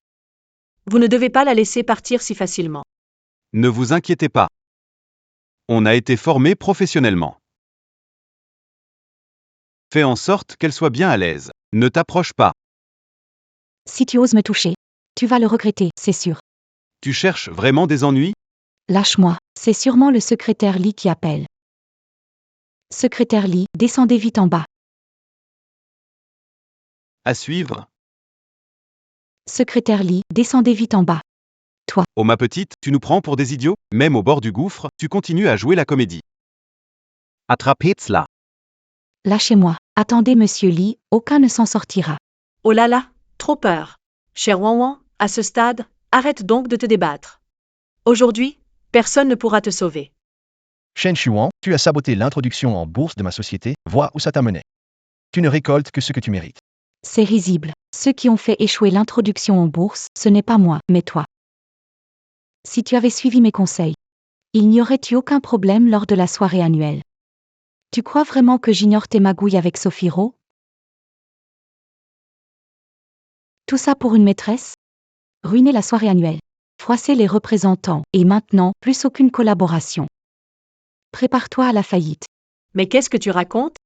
vous ne devez pas la laisser partir si facilement. Ne vous inquiétez pas. On a été formé professionnellement. Fais en sorte qu'elle soit bien à l'aise. Ne t'approche pas. Si tu oses me toucher, tu vas le regretter, c'est sûr. Tu cherches vraiment des ennuis? Lâche-moi, c'est sûrement le secrétaire Lee qui appelle. Secrétaire Lee, descendez vite en bas. À suivre. Secrétaire Lee, descendez vite en bas. Oh ma petite, tu nous prends pour des idiots? Même au bord du gouffre, tu continues à jouer la comédie. Attrapez-la. Lâchez-moi. Attendez, monsieur Lee, aucun ne s'en sortira. Oh là là, trop peur. Cher Wan Wan, à ce stade, arrête donc de te débattre. Aujourd'hui, personne ne pourra te sauver. Shen Xuan, tu as saboté l'introduction en bourse de ma société, vois où ça t'a mené. Tu ne récoltes que ce que tu mérites. C'est risible. Ceux qui ont fait échouer l'introduction en bourse, ce n'est pas moi, mais toi. Si tu avais suivi mes conseils, il n'y aurait eu aucun problème lors de la soirée annuelle. Tu crois vraiment que j'ignore tes magouilles avec Sophie Rowe? Tout ça pour une maîtresse? Ruiner la soirée annuelle. Froisser les représentants, et maintenant, plus aucune collaboration. Prépare-toi à la faillite. Mais qu'est-ce que tu racontes?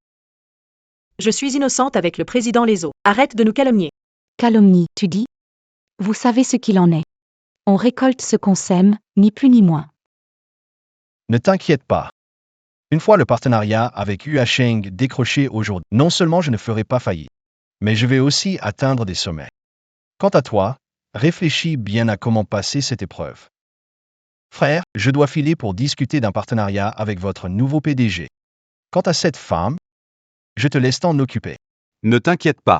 Je suis innocente avec le président Lezo. Arrête de nous calomnier. Calomnie, tu dis? Vous savez ce qu'il en est. On récolte ce qu'on sème, ni plus ni moins. Ne t'inquiète pas. Une fois le partenariat avec Huasheng décroché aujourd'hui, non seulement je ne ferai pas faillite, mais je vais aussi atteindre des sommets. Quant à toi, réfléchis bien à comment passer cette épreuve. Frère, je dois filer pour discuter d'un partenariat avec votre nouveau PDG. Quant à cette femme, je te laisse t'en occuper. Ne t'inquiète pas.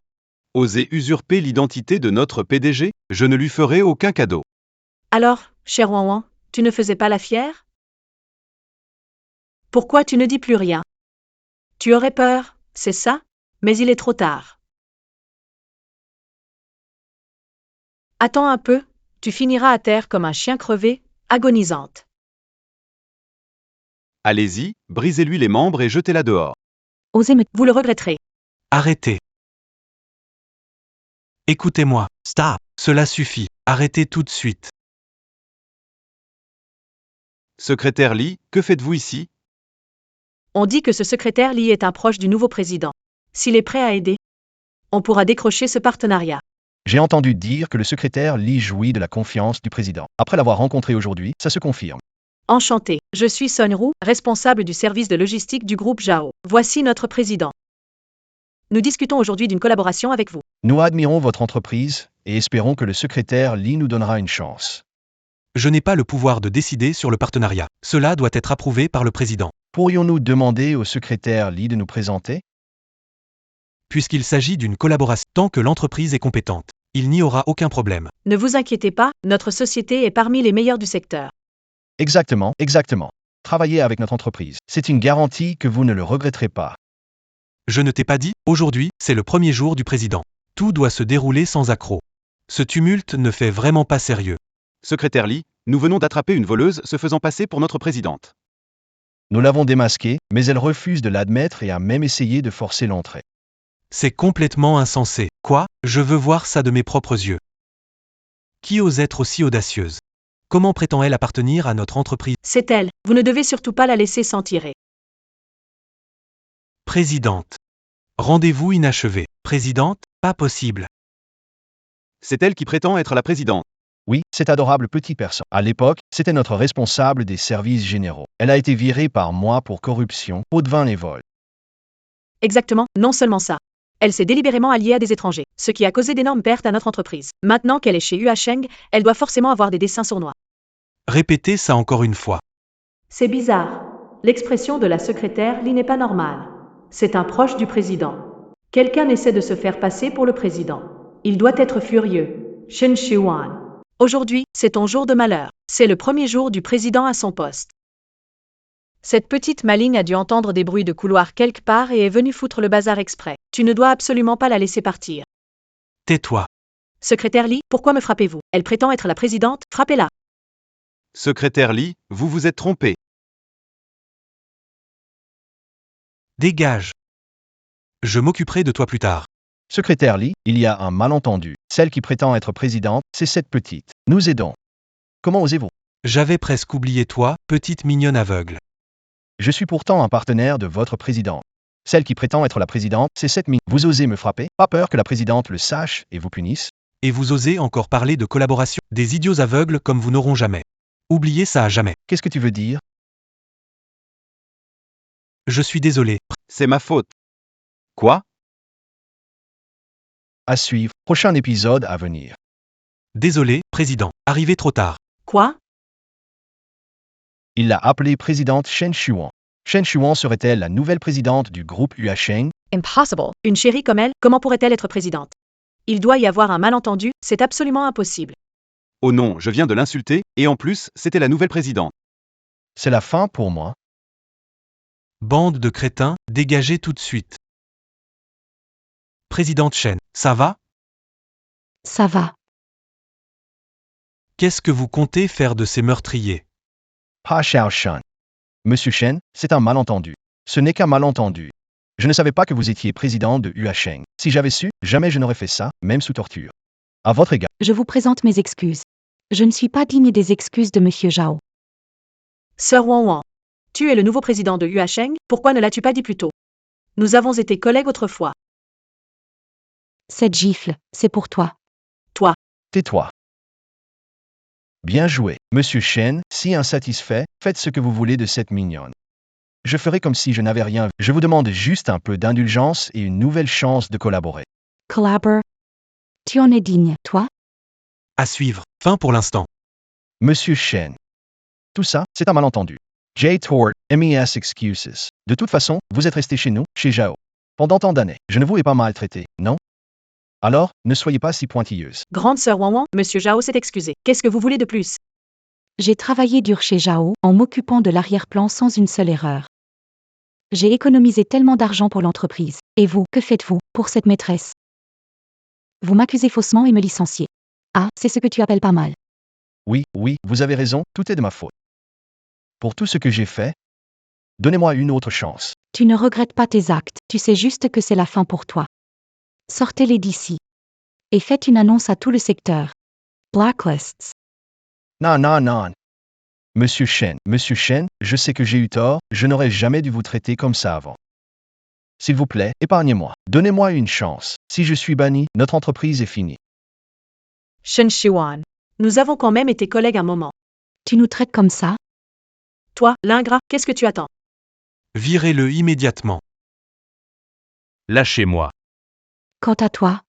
Oser usurper l'identité de notre PDG? Je ne lui ferai aucun cadeau. Alors, cher Wan Wan, tu ne faisais pas la fière? Pourquoi tu ne dis plus rien? Tu aurais peur, c'est ça? Mais il est trop tard. Attends un peu, tu finiras à terre comme un chien crevé, agonisante. Allez-y, brisez-lui les membres et jetez-la dehors. Osez me... Vous le regretterez. Arrêtez. Écoutez-moi. Stop. Cela suffit. Arrêtez tout de suite. Secrétaire Lee, que faites-vous ici? On dit que ce secrétaire Lee est un proche du nouveau président. S'il est prêt à aider, on pourra décrocher ce partenariat. J'ai entendu dire que le secrétaire Lee jouit de la confiance du président. Après l'avoir rencontré aujourd'hui, ça se confirme. Enchanté, je suis Son Ru, responsable du service de logistique du groupe Zhao. Voici notre président. Nous discutons aujourd'hui d'une collaboration avec vous. Nous admirons votre entreprise et espérons que le secrétaire Lee nous donnera une chance. Je n'ai pas le pouvoir de décider sur le partenariat. Cela doit être approuvé par le président. Pourrions-nous demander au secrétaire Lee de nous présenter? Puisqu'il s'agit d'une collaboration, tant que l'entreprise est compétente, il n'y aura aucun problème. Ne vous inquiétez pas, notre société est parmi les meilleures du secteur. Exactement. Travaillez avec notre entreprise. C'est une garantie que vous ne le regretterez pas. Je ne t'ai pas dit, aujourd'hui, c'est le premier jour du président. Tout doit se dérouler sans accroc. Ce tumulte ne fait vraiment pas sérieux. Secrétaire Lee, nous venons d'attraper une voleuse se faisant passer pour notre présidente. Nous l'avons démasquée, mais elle refuse de l'admettre et a même essayé de forcer l'entrée. C'est complètement insensé. Quoi? Je veux voir ça de mes propres yeux. Qui ose être aussi audacieuse? Comment prétend-elle appartenir à notre entreprise? C'est elle, vous ne devez surtout pas la laisser s'en tirer. Présidente. Rendez-vous inachevé. Présidente? Pas possible. C'est elle qui prétend être la présidente. Oui, cette adorable petite personne. À l'époque, c'était notre responsable des services généraux. Elle a été virée par moi pour corruption, pot de vin et vol. Exactement, non seulement ça. Elle s'est délibérément alliée à des étrangers, ce qui a causé d'énormes pertes à notre entreprise. Maintenant qu'elle est chez Huasheng, elle doit forcément avoir des dessins sournois. Répétez ça encore une fois. C'est bizarre. L'expression de la secrétaire Lee n'est pas normale. C'est un proche du président. Quelqu'un essaie de se faire passer pour le président. Il doit être furieux. Shen Xiuan. Aujourd'hui, c'est ton jour de malheur. C'est le premier jour du président à son poste. Cette petite maligne a dû entendre des bruits de couloir quelque part et est venue foutre le bazar exprès. Tu ne dois absolument pas la laisser partir. Tais-toi. Secrétaire Lee, pourquoi me frappez-vous? Elle prétend être la présidente, frappez-la. Secrétaire Lee, vous vous êtes trompé. Dégage. Je m'occuperai de toi plus tard. Secrétaire Lee, il y a un malentendu. Celle qui prétend être présidente, c'est cette petite. Nous aidons. Comment osez-vous? J'avais presque oublié toi, petite mignonne aveugle. Je suis pourtant un partenaire de votre présidente. Celle qui prétend être la présidente, c'est cette mine. Vous osez me frapper? Pas peur que la présidente le sache et vous punisse? Et vous osez encore parler de collaboration? Des idiots aveugles comme vous n'auront jamais. Oubliez ça à jamais. Qu'est-ce que tu veux dire? Je suis désolé. C'est ma faute. Quoi? À suivre. Prochain épisode à venir. Désolé, président. Arrivé trop tard. Quoi? Il l'a appelée présidente Shen Xiuan. Shen Xiuan serait-elle la nouvelle présidente du groupe Huasheng? Impossible. Une chérie comme elle, comment pourrait-elle être présidente? Il doit y avoir un malentendu, c'est absolument impossible. Oh non, je viens de l'insulter, et en plus, c'était la nouvelle présidente. C'est la fin pour moi. Bande de crétins, dégagez tout de suite. Présidente Chen, ça va? Ça va. Qu'est-ce que vous comptez faire de ces meurtriers? Pa Xiao Shan. Monsieur Shen, c'est un malentendu. Ce n'est qu'un malentendu. Je ne savais pas que vous étiez président de Huasheng. Si j'avais su, jamais je n'aurais fait ça, même sous torture. À votre égard. Je vous présente mes excuses. Je ne suis pas digne des excuses de Monsieur Zhao. Sir Wang Wang. Tu es le nouveau président de Huasheng, pourquoi ne l'as-tu pas dit plus tôt? Nous avons été collègues autrefois. Cette gifle, c'est pour toi. Tais-toi. Bien joué. Monsieur Shen, si insatisfait, faites ce que vous voulez de cette mignonne. Je ferai comme si je n'avais rien vu. Je vous demande juste un peu d'indulgence et une nouvelle chance de collaborer. Collabore. Tu en es digne, toi? À suivre. Fin pour l'instant. Monsieur Shen. Tout ça, c'est un malentendu. J. Tort, MES Excuses. De toute façon, vous êtes resté chez nous, chez Zhao. Pendant tant d'années. Je ne vous ai pas maltraité, non? Alors, ne soyez pas si pointilleuse. Grande sœur Wang Wang, Monsieur Zhao s'est excusé. Qu'est-ce que vous voulez de plus? J'ai travaillé dur chez Zhao, en m'occupant de l'arrière-plan sans une seule erreur. J'ai économisé tellement d'argent pour l'entreprise. Et vous, que faites-vous pour cette maîtresse? Vous m'accusez faussement et me licenciez. Ah, c'est ce que tu appelles pas mal. Oui, oui, vous avez raison, tout est de ma faute. Pour tout ce que j'ai fait, donnez-moi une autre chance. Tu ne regrettes pas tes actes, tu sais juste que c'est la fin pour toi. Sortez-les d'ici. Et faites une annonce à tout le secteur. Blacklists. Non, non, non. Monsieur Shen, je sais que j'ai eu tort, je n'aurais jamais dû vous traiter comme ça avant. S'il vous plaît, épargnez-moi. Donnez-moi une chance. Si je suis banni, notre entreprise est finie. Shen Shuan. Nous avons quand même été collègues un moment. Tu nous traites comme ça? Toi, l'ingrat, qu'est-ce que tu attends? Virez-le immédiatement. Lâchez-moi. Quant à toi,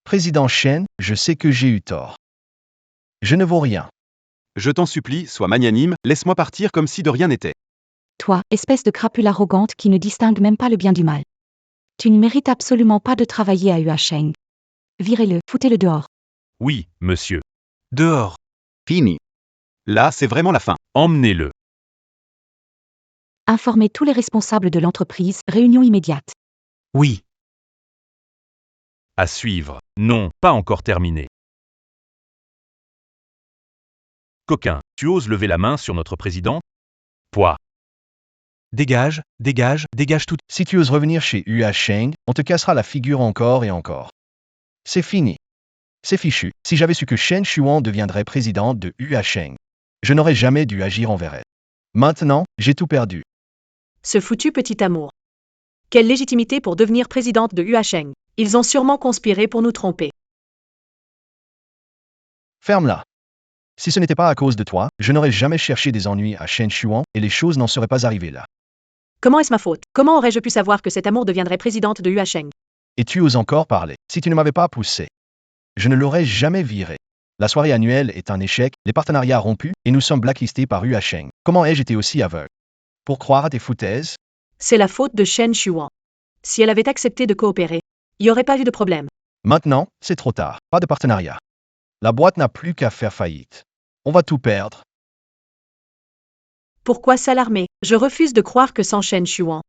Président Shen, je sais que j'ai eu tort. Je ne vaux rien. Je t'en supplie, sois magnanime, laisse-moi partir comme si de rien n'était. toi, espèce de crapule arrogante qui ne distingue même pas le bien du mal. Tu ne mérites absolument pas de travailler à Yuasheng. Virez-le, foutez-le dehors. Oui, monsieur. Dehors. Fini. Là, c'est vraiment la fin. Emmenez-le. Informez tous les responsables de l'entreprise, réunion immédiate. Oui. À suivre. Non, pas encore terminé. Coquin, tu oses lever la main sur notre président? Poids. Dégage, dégage, dégage tout. Si tu oses revenir chez Hua Sheng, on te cassera la figure encore et encore. C'est fini. C'est fichu. Si j'avais su que Shen Shuan deviendrait présidente de Hua Sheng, je n'aurais jamais dû agir envers elle. Maintenant, j'ai tout perdu. Ce foutu petit amour. Quelle légitimité pour devenir présidente de Yuasheng. Ils ont sûrement conspiré pour nous tromper. Ferme-la. Si ce n'était pas à cause de toi, je n'aurais jamais cherché des ennuis à Shen Shuan et les choses n'en seraient pas arrivées là. Comment est-ce ma faute? Comment aurais-je pu savoir que cet amour deviendrait présidente de Yuasheng? Et tu oses encore parler. Si tu ne m'avais pas poussé, je ne l'aurais jamais viré. La soirée annuelle est un échec, les partenariats rompus, et nous sommes blacklistés par Hua Sheng. Comment ai-je été aussi aveugle? Pour croire à tes foutaises? C'est la faute de Shen Shuan. Si elle avait accepté de coopérer, il n'y aurait pas eu de problème. Maintenant, c'est trop tard. Pas de partenariat. La boîte n'a plus qu'à faire faillite. On va tout perdre. Pourquoi s'alarmer? Je refuse de croire que sans Shen Shuan,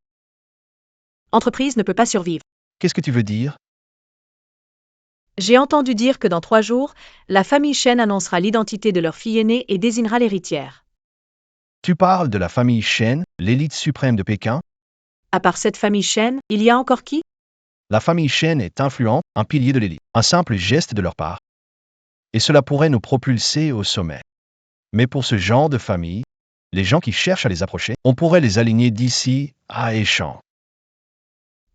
entreprise ne peut pas survivre. Qu'est-ce que tu veux dire? J'ai entendu dire que dans 3 jours, la famille Shen annoncera l'identité de leur fille aînée et désignera l'héritière. Tu parles de la famille Shen, l'élite suprême de Pékin? À part cette famille Shen, il y a encore qui? La famille Shen est influente, un pilier de l'élite. Un simple geste de leur part. Et cela pourrait nous propulser au sommet. Mais pour ce genre de famille, les gens qui cherchent à les approcher, on pourrait les aligner d'ici à échange.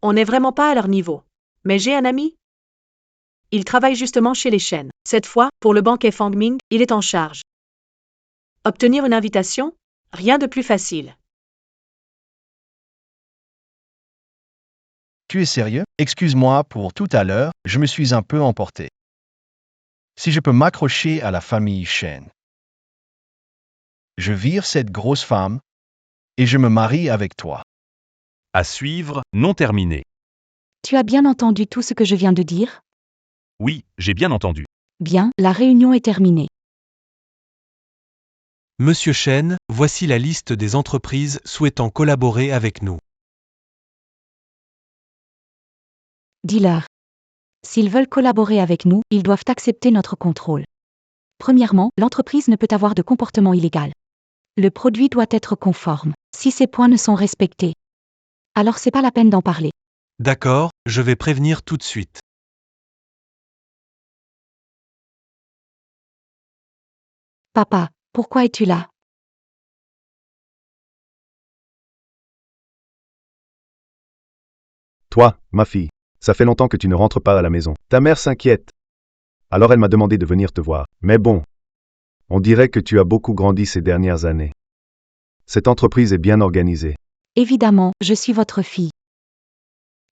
On n'est vraiment pas à leur niveau. Mais j'ai un ami. Il travaille justement chez les Shen. Cette fois, pour le banquet Fangming, il est en charge. Obtenir une invitation? Rien de plus facile. Tu es sérieux? Excuse-moi pour tout à l'heure, je me suis un peu emporté. Si je peux m'accrocher à la famille Shen, je vire cette grosse femme et je me marie avec toi. À suivre, non terminé. Tu as bien entendu tout ce que je viens de dire? Oui, j'ai bien entendu. Bien, la réunion est terminée. Monsieur Shen, voici la liste des entreprises souhaitant collaborer avec nous. Dis-leur. S'ils veulent collaborer avec nous, ils doivent accepter notre contrôle. Premièrement, l'entreprise ne peut avoir de comportement illégal. Le produit doit être conforme. Si ces points ne sont respectés, alors c'est pas la peine d'en parler. D'accord, je vais prévenir tout de suite. Papa, pourquoi es-tu là? Toi, ma fille, ça fait longtemps que tu ne rentres pas à la maison. Ta mère s'inquiète. Alors elle m'a demandé de venir te voir. Mais bon, on dirait que tu as beaucoup grandi ces dernières années. Cette entreprise est bien organisée. Évidemment, je suis votre fille.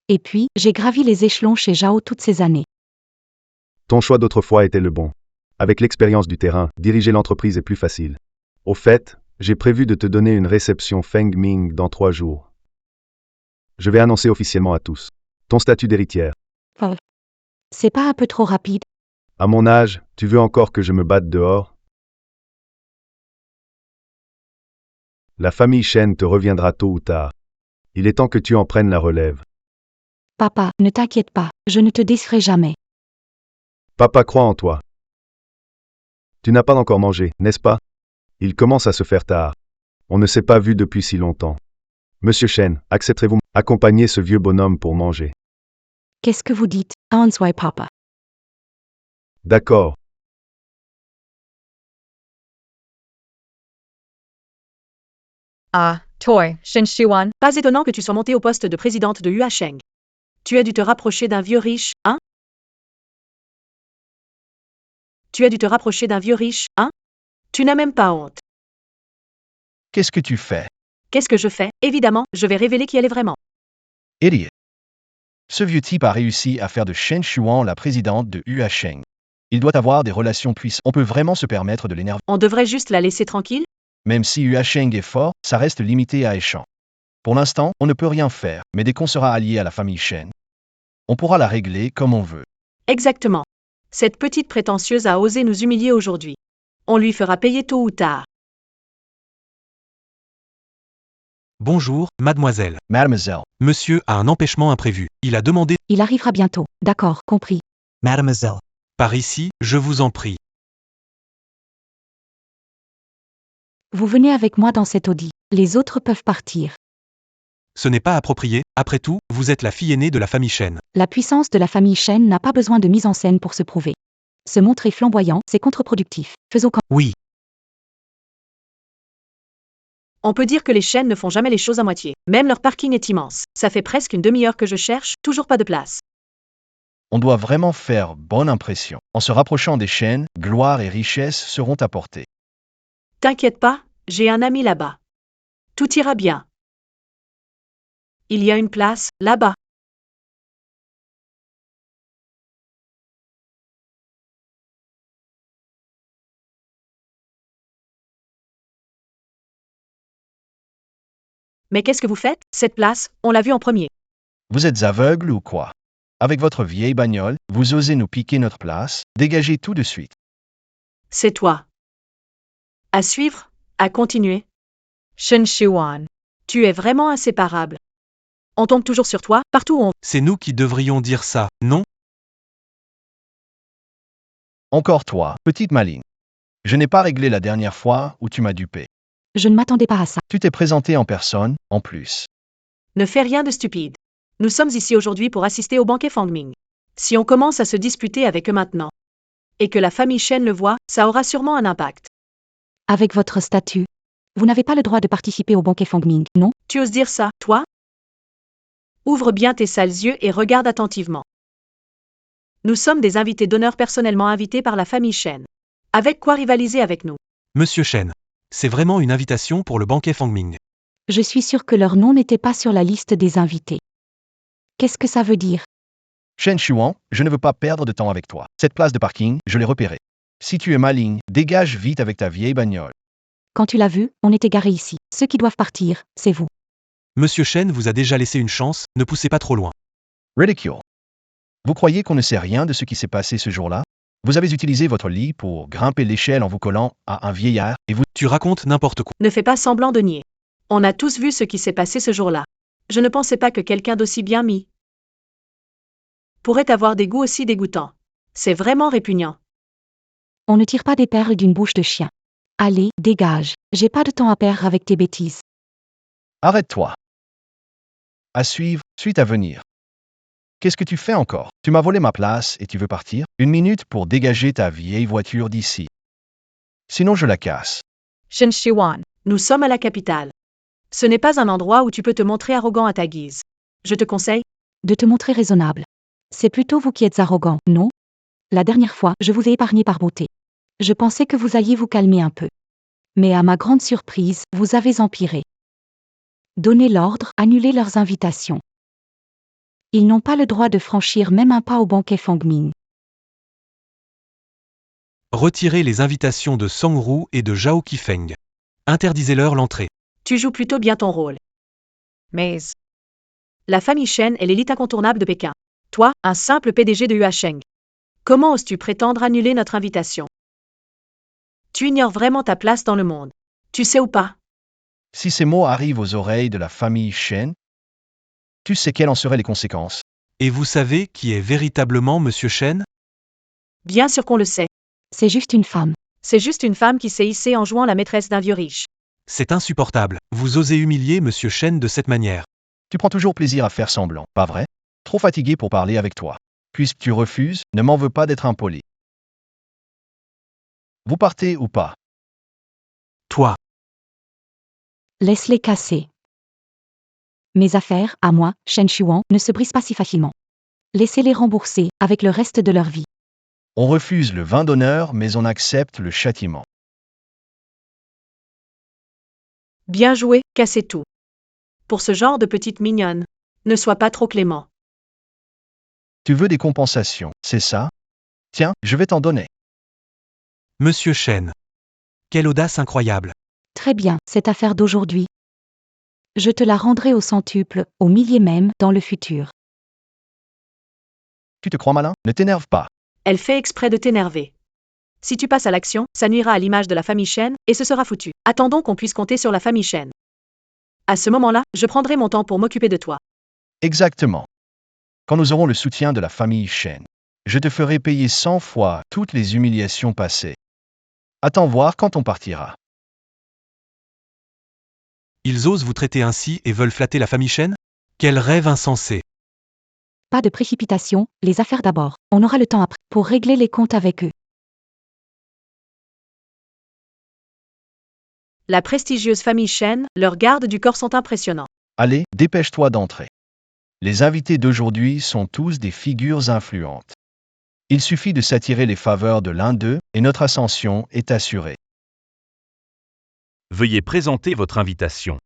Et puis, j'ai gravi les échelons chez Zhao toutes ces années. Ton choix d'autrefois était le bon. Avec l'expérience du terrain, diriger l'entreprise est plus facile. Au fait, j'ai prévu de te donner une réception Feng Ming dans 3 jours. Je vais annoncer officiellement à tous ton statut d'héritière. C'est pas un peu trop rapide? À mon âge, tu veux encore que je me batte dehors? La famille Shen te reviendra tôt ou tard. Il est temps que tu en prennes la relève. Papa, ne t'inquiète pas, je ne te décerai jamais. Papa croit en toi. Tu n'as pas encore mangé, n'est-ce pas? Il commence à se faire tard. On ne s'est pas vu depuis si longtemps. Monsieur Shen, accepterez-vous accompagner ce vieux bonhomme pour manger? Qu'est-ce que vous dites, Answai Papa? D'accord. Ah, Toi, Shen Shiwan. Pas étonnant que tu sois montée au poste de présidente de Yuasheng. Tu as dû te rapprocher d'un vieux riche, hein? Tu as dû te rapprocher d'un vieux riche, hein? Tu n'as même pas honte. Qu'est-ce que tu fais? Qu'est-ce que je fais? Évidemment, je vais révéler qui elle est vraiment. Idiot. Ce vieux type a réussi à faire de Shen Shuan la présidente de Yuasheng. Il doit avoir des relations puissantes. On peut vraiment se permettre de l'énerver. On devrait juste la laisser tranquille? Même si Yuasheng est fort, ça reste limité à Eshan. Pour l'instant, on ne peut rien faire, mais dès qu'on sera allié à la famille Shen, on pourra la régler comme on veut. Exactement. Cette petite prétentieuse a osé nous humilier aujourd'hui. On lui fera payer tôt ou tard. Bonjour, mademoiselle. Mademoiselle, Monsieur a un empêchement imprévu. Il a demandé Il arrivera bientôt. D'accord, compris. Mademoiselle. Par ici, je vous en prie. Vous venez avec moi dans cet Audi. Les autres peuvent partir. Ce n'est pas approprié, après tout, vous êtes la fille aînée de la famille Shen. La puissance de la famille Shen n'a pas besoin de mise en scène pour se prouver. Se montrer flamboyant, c'est contre-productif. Faisons comme... Oui, On peut dire que les chaînes ne font jamais les choses à moitié. Même leur parking est immense. Ça fait presque une demi-heure que je cherche, toujours pas de place. on doit vraiment faire bonne impression. En se rapprochant des Shen, gloire et richesse seront apportées. T'inquiète pas, j'ai un ami là-bas. Tout ira bien. Il y a une place, là-bas. Mais qu'est-ce que vous faites? Cette place, on l'a vue en premier. Vous êtes aveugle ou quoi? Avec votre vieille bagnole, vous osez nous piquer notre place? Dégagez tout de suite. C'est toi. À suivre, à continuer. Shen Shiwan. Tu es vraiment inséparable. On tombe toujours sur toi, partout où on... c'est nous qui devrions dire ça, non? Encore toi, petite maligne. Je n'ai pas réglé la dernière fois où tu m'as dupé. Je ne m'attendais pas à ça. Tu t'es présenté en personne, en plus. Ne fais rien de stupide. Nous sommes ici aujourd'hui pour assister au banquet Fangming. Si on commence à se disputer avec eux maintenant, et que la famille Shen le voit, ça aura sûrement un impact. Avec votre statut, vous n'avez pas le droit de participer au banquet Fangming, non? Tu oses dire ça, toi? Ouvre bien tes sales yeux et regarde attentivement. Nous sommes des invités d'honneur personnellement invités par la famille Shen. Avec quoi rivaliser avec nous? Monsieur Shen. C'est vraiment une invitation pour le banquet Fangming. Je suis sûre que leur nom n'était pas sur la liste des invités. Qu'est-ce que ça veut dire? Shen Shuan, je ne veux pas perdre de temps avec toi. Cette place de parking, je l'ai repérée. Si tu es maligne, dégage vite avec ta vieille bagnole. Quand tu l'as vu, on est égaré ici. Ceux qui doivent partir, c'est vous. Monsieur Shen vous a déjà laissé une chance, ne poussez pas trop loin. Ridicule. Vous croyez qu'on ne sait rien de ce qui s'est passé ce jour-là? Vous avez utilisé votre lit pour grimper l'échelle en vous collant à un vieillard et vous... Tu racontes n'importe quoi. Ne fais pas semblant de nier. On a tous vu ce qui s'est passé ce jour-là. Je ne pensais pas que quelqu'un d'aussi bien mis pourrait avoir des goûts aussi dégoûtants. C'est vraiment répugnant. On ne tire pas des perles d'une bouche de chien. Allez, dégage. J'ai pas de temps à perdre avec tes bêtises. Arrête-toi. À suivre, suite à venir. Qu'est-ce que tu fais encore? Tu m'as volé ma place et tu veux partir? Une minute pour dégager ta vieille voiture d'ici. Sinon je la casse. Shen Shiwan. Nous sommes à la capitale. Ce n'est pas un endroit où tu peux te montrer arrogant à ta guise. Je te conseille, De te montrer raisonnable. C'est plutôt vous qui êtes arrogant, non? La dernière fois, je vous ai épargné par beauté. Je pensais que vous alliez vous calmer un peu. Mais à ma grande surprise, vous avez empiré. Donnez l'ordre, annulez leurs invitations. Ils n'ont pas le droit de franchir même un pas au banquet Fangming. Retirez les invitations de Song-Ru et de Zhao Qifeng. Interdisez-leur l'entrée. tu joues plutôt bien ton rôle. Maze. La famille Shen est l'élite incontournable de Pékin. Toi, un simple PDG de Yuasheng. Comment oses-tu prétendre annuler notre invitation? Tu ignores vraiment ta place dans le monde. Tu sais ou pas? Si ces mots arrivent aux oreilles de la famille Shen, tu sais quelles en seraient les conséquences. Et vous savez qui est véritablement Monsieur Shen? Bien sûr qu'on le sait. C'est juste une femme. C'est juste une femme qui s'est hissée en jouant la maîtresse d'un vieux riche. C'est insupportable. Vous osez humilier Monsieur Shen de cette manière. Tu prends toujours plaisir à faire semblant, pas vrai? Trop fatigué pour parler avec toi. Puisque tu refuses, ne m'en veux pas d'être impoli. Vous partez ou pas? Toi. Laisse-les casser. Mes affaires, à moi, Shen Shuan, ne se brisent pas si facilement. Laissez-les rembourser, avec le reste de leur vie. On refuse le vin d'honneur, mais on accepte le châtiment. Bien joué, cassez tout. Pour ce genre de petite mignonne, ne sois pas trop clément. Tu veux des compensations, c'est ça? Tiens, je vais t'en donner. Monsieur Shen. Quelle audace incroyable. Très bien, cette affaire d'aujourd'hui. Je te la rendrai au centuple, au millier même, dans le futur. Tu te crois malin? Ne t'énerve pas. Elle fait exprès de t'énerver. Si tu passes à l'action, ça nuira à l'image de la famille Shen, et ce sera foutu. Attendons qu'on puisse compter sur la famille Shen. À ce moment-là, je prendrai mon temps pour m'occuper de toi. Exactement. Quand nous aurons le soutien de la famille Shen, je te ferai payer 100 fois toutes les humiliations passées. Attends voir quand on partira. Ils osent vous traiter ainsi et veulent flatter la famille Shen? Quel rêve insensé. Pas de précipitation, les affaires d'abord. On aura le temps après, pour régler les comptes avec eux. La prestigieuse famille Shen, leurs gardes du corps sont impressionnants. Allez, dépêche-toi d'entrer. Les invités d'aujourd'hui sont tous des figures influentes. Il suffit de s'attirer les faveurs de l'un d'eux et notre ascension est assurée. Veuillez présenter votre invitation.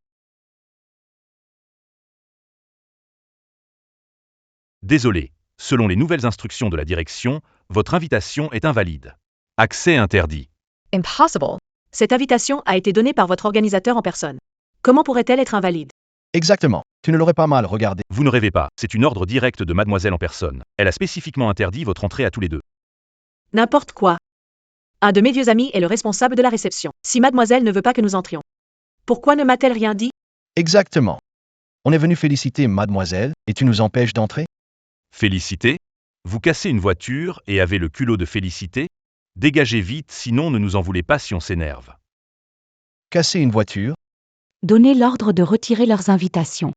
Désolé, selon les nouvelles instructions de la direction, votre invitation est invalide. Accès interdit. Impossible. Cette invitation a été donnée par votre organisateur en personne. Comment pourrait-elle être invalide? Exactement. Tu ne l'aurais pas mal regardé. Vous ne rêvez pas, c'est une ordre directe de mademoiselle en personne. Elle a spécifiquement interdit votre entrée à tous les deux. N'importe quoi. Un de mes vieux amis est le responsable de la réception. Si mademoiselle ne veut pas que nous entrions, pourquoi ne m'a-t-elle rien dit? Exactement. On est venu féliciter mademoiselle et tu nous empêches d'entrer? Félicité? Vous cassez une voiture et avez le culot de féliciter? Dégagez vite, sinon ne nous en voulez pas si on s'énerve. Casser une voiture? Donnez l'ordre de retirer leurs invitations.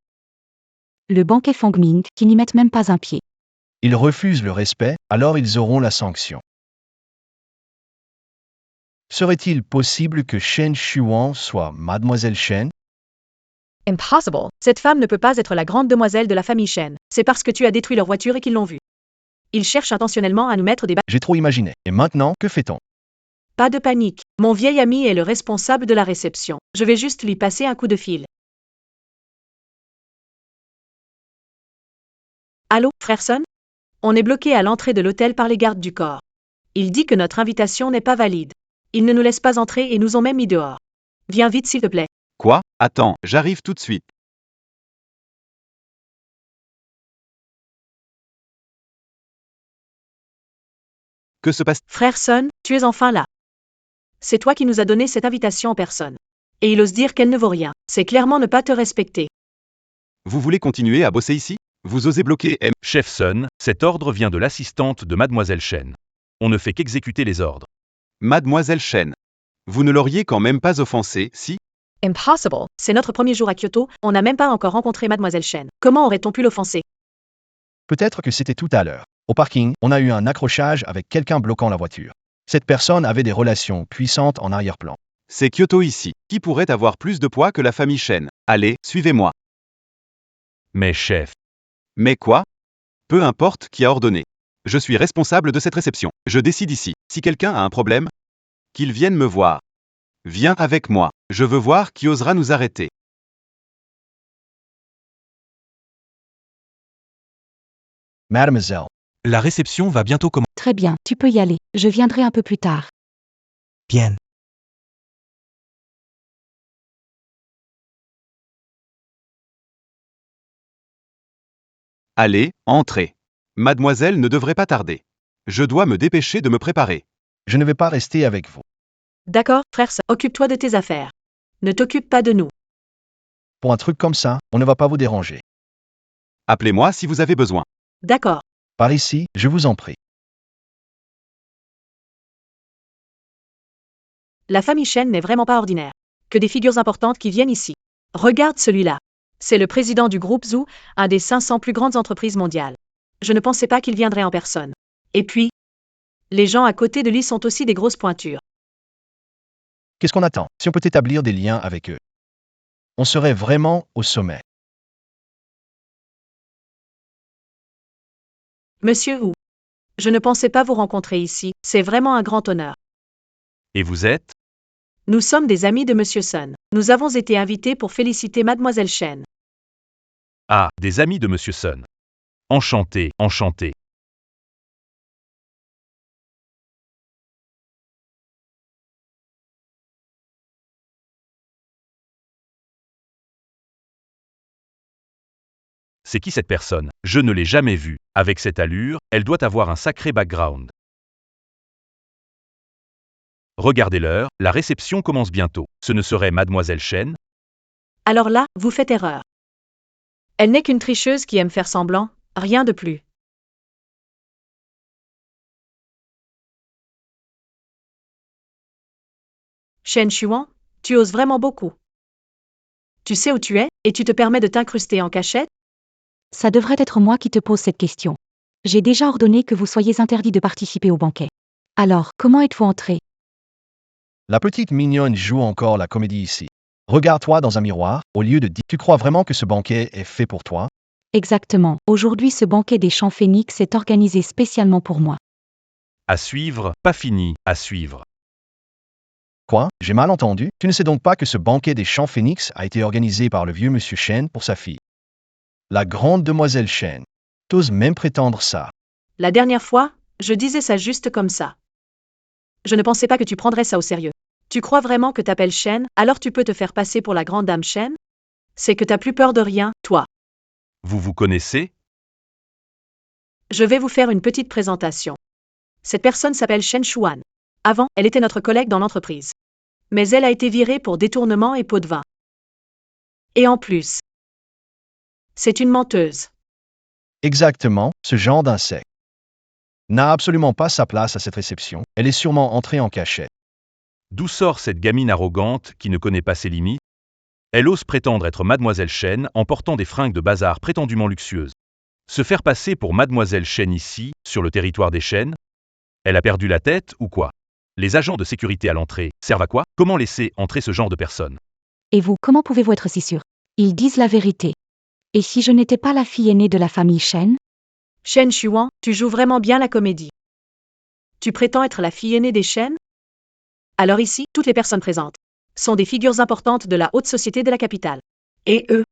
Le banquet Fongming, qui n'y mettent même pas un pied. Ils refusent le respect, alors ils auront la sanction. Serait-il possible que Shen Shuan soit mademoiselle Shen? Impossible. Cette femme ne peut pas être la grande demoiselle de la famille Shen. C'est parce que tu as détruit leur voiture et qu'ils l'ont vue. Ils cherchent intentionnellement à nous mettre des J'ai trop imaginé. Et maintenant, que fait-on? Pas de panique. Mon vieil ami est le responsable de la réception. Je vais juste lui passer un coup de fil. Allô, Frerson? On est bloqué à l'entrée de l'hôtel par les gardes du corps. Il dit que notre invitation n'est pas valide. Ils ne nous laissent pas entrer et nous ont même mis dehors. Viens vite s'il te plaît. Quoi? Attends, j'arrive tout de suite. Que se passe? Frerson, tu es enfin là. C'est toi qui nous as donné cette invitation en personne. Et il ose dire qu'elle ne vaut rien. C'est clairement ne pas te respecter. Vous voulez continuer à bosser ici? Vous osez bloquer M. Chef Sun, cet ordre vient de l'assistante de mademoiselle Shen. On ne fait qu'exécuter les ordres. Mademoiselle Shen. Vous ne l'auriez quand même pas offensé, si? Impossible. C'est notre premier jour à Kyoto, on n'a même pas encore rencontré mademoiselle Shen. Comment aurait-on pu l'offenser? Peut-être que c'était tout à l'heure. Au parking, on a eu un accrochage avec quelqu'un bloquant la voiture. Cette personne avait des relations puissantes en arrière-plan. C'est Kyoto ici. Qui pourrait avoir plus de poids que la famille Shen? Allez, suivez-moi. Mais chef, Mais quoi? Peu importe qui a ordonné. Je suis responsable de cette réception. Je décide ici. Si quelqu'un a un problème, qu'il vienne me voir. Viens avec moi. Je veux voir qui osera nous arrêter. Mademoiselle, La réception va bientôt commencer. Très bien, tu peux y aller. Je viendrai un peu plus tard. Bien. Allez, entrez. Mademoiselle ne devrait pas tarder. Je dois me dépêcher de me préparer. je ne vais pas rester avec vous. D'accord, Frerson, occupe-toi de tes affaires. Ne t'occupe pas de nous. Pour un truc comme ça, on ne va pas vous déranger. Appelez-moi si vous avez besoin. D'accord. Par ici, je vous en prie. La famille Shen n'est vraiment pas ordinaire. Que des figures importantes qui viennent ici. Regarde celui-là. C'est le président du groupe Zhou, un des 500 plus grandes entreprises mondiales. Je ne pensais pas qu'il viendrait en personne. Et puis, les gens à côté de lui sont aussi des grosses pointures. Qu'est-ce qu'on attend? Si on peut établir des liens avec eux, on serait vraiment au sommet. Monsieur Wu, je ne pensais pas vous rencontrer ici, c'est vraiment un grand honneur. Et vous êtes? Nous sommes des amis de Monsieur Sun. Nous avons été invités pour féliciter Mademoiselle Shen. Ah, des amis de Monsieur Sun. Enchanté, enchanté. C'est qui cette personne? Je ne l'ai jamais vue. Avec cette allure, elle doit avoir un sacré background. Regardez l'heure, la réception commence bientôt. Ce ne serait Mademoiselle Shen? Alors là, vous faites erreur. Elle n'est qu'une tricheuse qui aime faire semblant, rien de plus. Shen Xuan, tu oses vraiment beaucoup. Tu sais où tu es, et tu te permets de t'incruster en cachette? Ça devrait être moi qui te pose cette question. J'ai déjà ordonné que vous soyez interdit de participer au banquet. Alors, comment êtes-vous entré? La petite mignonne joue encore la comédie ici. Regarde-toi dans un miroir, au lieu de dire « Tu crois vraiment que ce banquet est fait pour toi ?» Exactement. Aujourd'hui, ce banquet des champs phénix est organisé spécialement pour moi. À suivre, pas fini, à suivre. Quoi? J'ai mal entendu? Tu ne sais donc pas que ce banquet des champs phénix a été organisé par le vieux monsieur Shen pour sa fille. La grande demoiselle Shen. T'oses même prétendre ça. La dernière fois, je disais ça juste comme ça. Je ne pensais pas que tu prendrais ça au sérieux. Tu crois vraiment que t'appelles Shen, alors tu peux te faire passer pour la grande dame Shen? C'est que t'as plus peur de rien, toi. Vous vous connaissez? Je vais vous faire une petite présentation. Cette personne s'appelle Shen Xuan. Avant, elle était notre collègue dans l'entreprise. Mais elle a été virée pour détournement et pot de vin. Et en plus, c'est une menteuse. Exactement, ce genre d'insecte n'a absolument pas sa place à cette réception. Elle est sûrement entrée en cachette. D'où sort cette gamine arrogante qui ne connaît pas ses limites? Elle ose prétendre être Mademoiselle Shen en portant des fringues de bazar prétendument luxueuses. Se faire passer pour Mademoiselle Shen ici, sur le territoire des Shen? Elle a perdu la tête ou quoi? Les agents de sécurité à l'entrée servent à quoi? Comment laisser entrer ce genre de personnes? Et vous, comment pouvez-vous être si sûr? Ils disent la vérité. Et si je n'étais pas la fille aînée de la famille Shen? Shen Xuan, tu joues vraiment bien la comédie. Tu prétends être la fille aînée des Shen? Alors ici, toutes les personnes présentes sont des figures importantes de la haute société de la capitale. Et eux?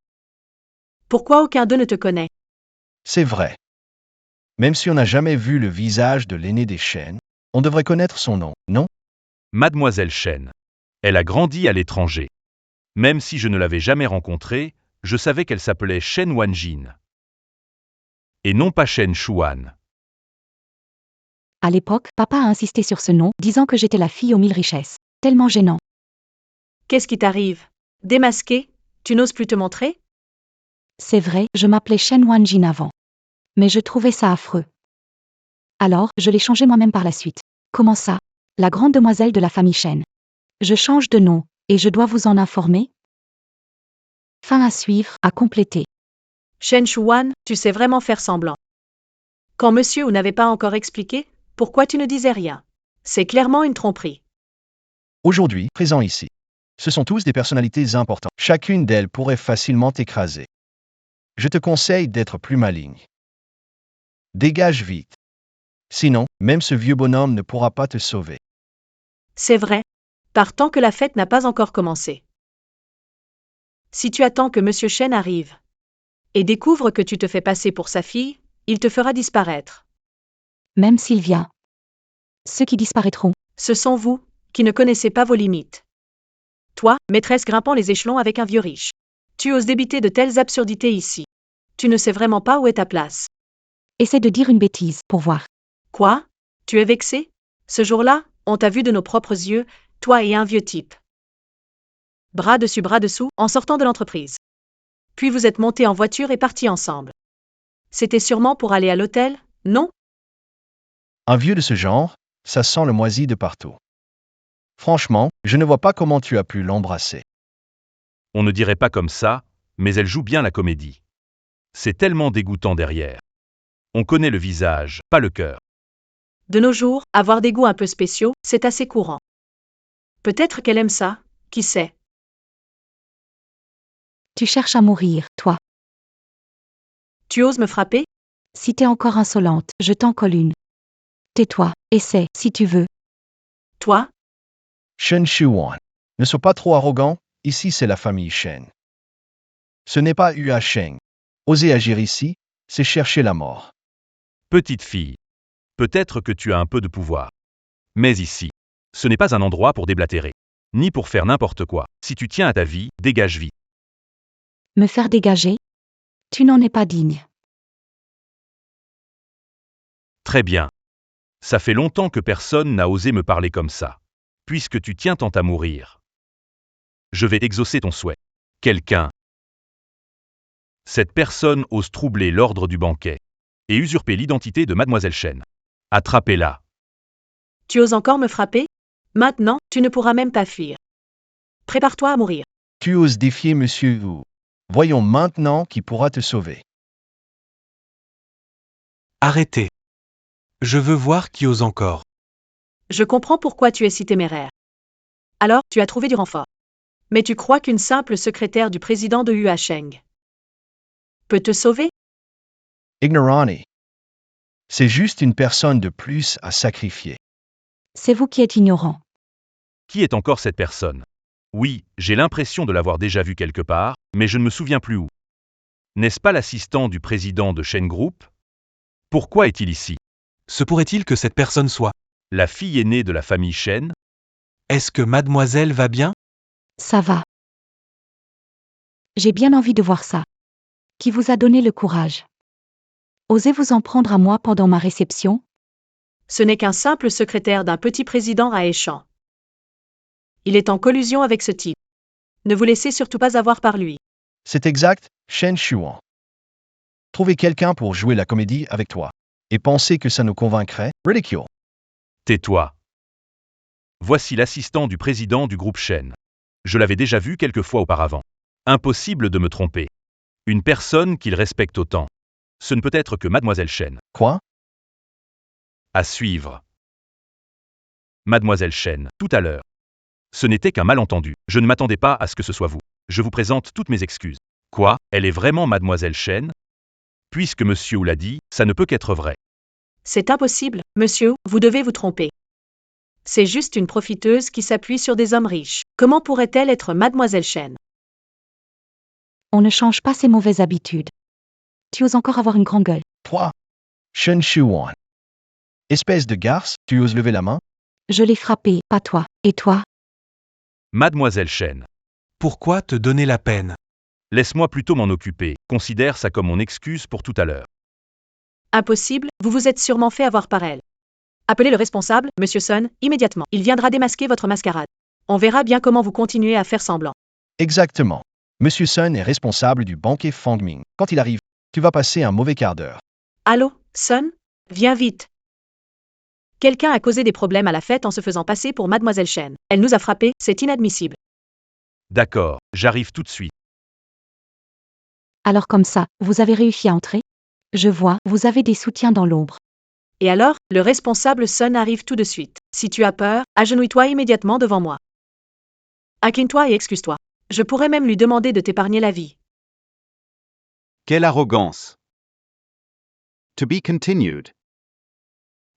Pourquoi aucun d'eux ne te connaît? C'est vrai. Même si on n'a jamais vu le visage de l'aîné des Shen, on devrait connaître son nom, non? Mademoiselle Shen. Elle a grandi à l'étranger. Même si je ne l'avais jamais rencontrée, je savais qu'elle s'appelait Shen Wanjin. Et non pas Shen Xuan. À l'époque, papa a insisté sur ce nom, disant que j'étais la fille aux 1000 richesses. Tellement gênant. Qu'est-ce qui t'arrive? Démasqué? Tu n'oses plus te montrer? C'est vrai, je m'appelais Shen Wanjin avant. Mais je trouvais ça affreux. Alors, je l'ai changé moi-même par la suite. Comment ça? La grande demoiselle de la famille Shen. Je change de nom, et je dois vous en informer? Fin à suivre, à compléter. Shen Xuan, tu sais vraiment faire semblant. Quand monsieur Wu n'avait pas encore expliqué, pourquoi tu ne disais rien? C'est clairement une tromperie. Aujourd'hui, présents ici. Ce sont tous des personnalités importantes. Chacune d'elles pourrait facilement t'écraser. Je te conseille d'être plus maligne. Dégage vite. Sinon, même ce vieux bonhomme ne pourra pas te sauver. C'est vrai. Par tant que la fête n'a pas encore commencé. Si tu attends que monsieur Shen arrive et découvre que tu te fais passer pour sa fille, il te fera disparaître. Même Sylvia. Ceux qui disparaîtront. Ce sont vous, qui ne connaissez pas vos limites. Toi, maîtresse grimpant les échelons avec un vieux riche. Tu oses débiter de telles absurdités ici. Tu ne sais vraiment pas où est ta place. Essaie de dire une bêtise, pour voir. Quoi? Tu es vexé? Ce jour-là, on t'a vu de nos propres yeux, toi et un vieux type. Bras dessus bras dessous, en sortant de l'entreprise. Puis vous êtes montés en voiture et partis ensemble. C'était sûrement pour aller à l'hôtel, non? Un vieux de ce genre, ça sent le moisi de partout. Franchement, je ne vois pas comment tu as pu l'embrasser. On ne dirait pas comme ça, mais elle joue bien la comédie. C'est tellement dégoûtant derrière. On connaît le visage, pas le cœur. De nos jours, avoir des goûts un peu spéciaux, c'est assez courant. Peut-être qu'elle aime ça, qui sait. Tu cherches à mourir, toi. Tu oses me frapper? Si t'es encore insolente, je t'en colle une. Tais-toi, essaie, si tu veux. Toi? Shen Shuan. Ne sois pas trop arrogant, ici c'est la famille Shen. Ce n'est pas Hua Sheng. Oser agir ici, c'est chercher la mort. Petite fille. Peut-être que tu as un peu de pouvoir. Mais ici, ce n'est pas un endroit pour déblatérer. Ni pour faire n'importe quoi. Si tu tiens à ta vie, dégage vite. Me faire dégager? Tu n'en es pas digne. Très bien. Ça fait longtemps que personne n'a osé me parler comme ça. Puisque tu tiens tant à mourir. Je vais exaucer ton souhait. Quelqu'un. Cette personne ose troubler l'ordre du banquet. Et usurper l'identité de Mademoiselle Shen. Attrapez-la. Tu oses encore me frapper? Maintenant, tu ne pourras même pas fuir. Prépare-toi à mourir. Tu oses défier Monsieur Wu. Voyons maintenant qui pourra te sauver. Arrêtez. Je veux voir qui ose encore. Je comprends pourquoi tu es si téméraire. Alors, tu as trouvé du renfort. Mais tu crois qu'une simple secrétaire du président de Hua Sheng peut te sauver? Ignorani. C'est juste une personne de plus à sacrifier. C'est vous qui êtes ignorant. Qui est encore cette personne? Oui, j'ai l'impression de l'avoir déjà vue quelque part, mais je ne me souviens plus où. N'est-ce pas l'assistant du président de Shen Group? Pourquoi est-il ici? Se pourrait-il que cette personne soit? La fille aînée de la famille Shen? Est-ce que mademoiselle va bien? Ça va. J'ai bien envie de voir ça. Qui vous a donné le courage? Osez vous en prendre à moi pendant ma réception? Ce n'est qu'un simple secrétaire d'un petit président à Échamps. Il est en collusion avec ce type. Ne vous laissez surtout pas avoir par lui. C'est exact, Shen Shuan. Trouver quelqu'un pour jouer la comédie avec toi. Et penser que ça nous convaincrait? Ridicule. Tais-toi. Voici l'assistant du président du groupe Shen. Je l'avais déjà vu quelques fois auparavant. Impossible de me tromper. Une personne qu'il respecte autant. Ce ne peut être que Mademoiselle Shen. Quoi? À suivre. Mademoiselle Shen, tout à l'heure. Ce n'était qu'un malentendu. Je ne m'attendais pas à ce que ce soit vous. Je vous présente toutes mes excuses. Quoi? Elle est vraiment Mademoiselle Shen? Puisque Monsieur Wu l'a dit, ça ne peut qu'être vrai. C'est impossible, monsieur, vous devez vous tromper. C'est juste une profiteuse qui s'appuie sur des hommes riches. Comment pourrait-elle être Mademoiselle Shen? On ne change pas ses mauvaises habitudes. Tu oses encore avoir une grande gueule. Toi? Shen Shuan. Espèce de garce, tu oses lever la main? Je l'ai frappé, pas toi. Et toi? Mademoiselle Shen. Pourquoi te donner la peine? Laisse-moi plutôt m'en occuper. Considère ça comme mon excuse pour tout à l'heure. Impossible, vous vous êtes sûrement fait avoir par elle. Appelez le responsable, monsieur Sun, immédiatement. Il viendra démasquer votre mascarade. On verra bien comment vous continuez à faire semblant. Exactement. Monsieur Sun est responsable du banquet Fangming. Quand il arrive, tu vas passer un mauvais quart d'heure. Allô, Sun? Viens vite. Quelqu'un a causé des problèmes à la fête en se faisant passer pour Mademoiselle Shen. Elle nous a frappés, c'est inadmissible. D'accord, j'arrive tout de suite. Alors comme ça, vous avez réussi à entrer? Je vois, vous avez des soutiens dans l'ombre. Et alors, le responsable Sun arrive tout de suite. Si tu as peur, agenouille-toi immédiatement devant moi. Incline-toi et excuse-toi. Je pourrais même lui demander de t'épargner la vie. Quelle arrogance. To be continued.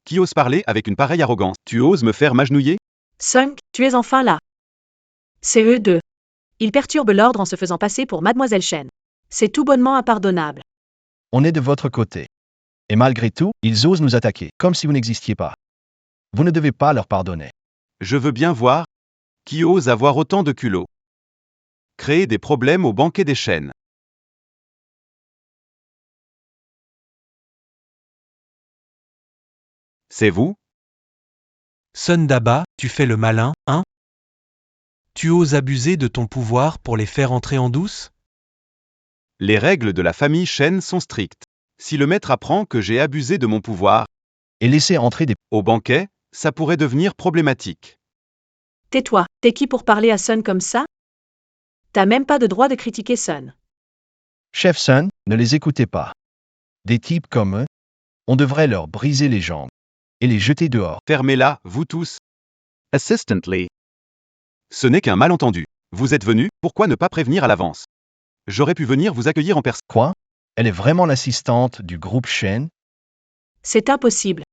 Qui ose parler avec une pareille arrogance? Tu oses me faire m'agenouiller? Sunk, tu es enfin là. C'est eux deux. Ils perturbent l'ordre en se faisant passer pour Mademoiselle Shen. C'est tout bonnement impardonnable. On est de votre côté. Et malgré tout, ils osent nous attaquer, comme si vous n'existiez pas. Vous ne devez pas leur pardonner. Je veux bien voir. Qui ose avoir autant de culot? Créer des problèmes au banquet des Shen. C'est vous? Sun Daba, tu fais le malin, hein? Tu oses abuser de ton pouvoir pour les faire entrer en douce? Les règles de la famille Shen sont strictes. Si le maître apprend que j'ai abusé de mon pouvoir Et laisser entrer des... au banquet, ça pourrait devenir problématique. Tais-toi, t'es qui pour parler à Sun comme ça? T'as même pas de droit de critiquer Sun. Chef Sun, ne les écoutez pas. Des types comme eux, on devrait leur briser les jambes et les jeter dehors. Fermez-la, vous tous. Assistantly. Ce n'est qu'un malentendu. Vous êtes venu, pourquoi ne pas prévenir à l'avance? J'aurais pu venir vous accueillir en personne. Quoi? Elle est vraiment l'assistante du groupe Shen? C'est impossible.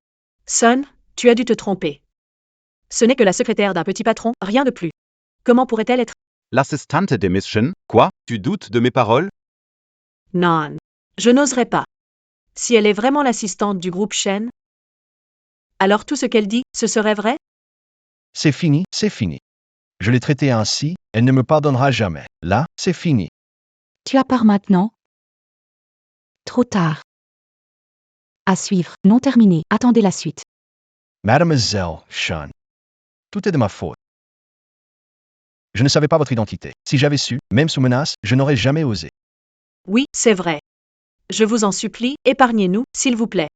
Sun, tu as dû te tromper. Ce n'est que la secrétaire d'un petit patron, rien de plus. Comment pourrait-elle être? L'assistante de Miss Shen? Quoi? Tu doutes de mes paroles? Non. Je n'oserais pas. Si elle est vraiment l'assistante du groupe Shen, alors tout ce qu'elle dit, ce serait vrai? C'est fini, c'est fini. Je l'ai traitée ainsi, elle ne me pardonnera jamais. Là, c'est fini. Tu as part maintenant? Trop tard. À suivre, non terminé, attendez la suite. Mademoiselle Shen. Tout est de ma faute. Je ne savais pas votre identité. Si j'avais su, même sous menace, je n'aurais jamais osé. Oui, c'est vrai. Je vous en supplie, épargnez-nous, s'il vous plaît.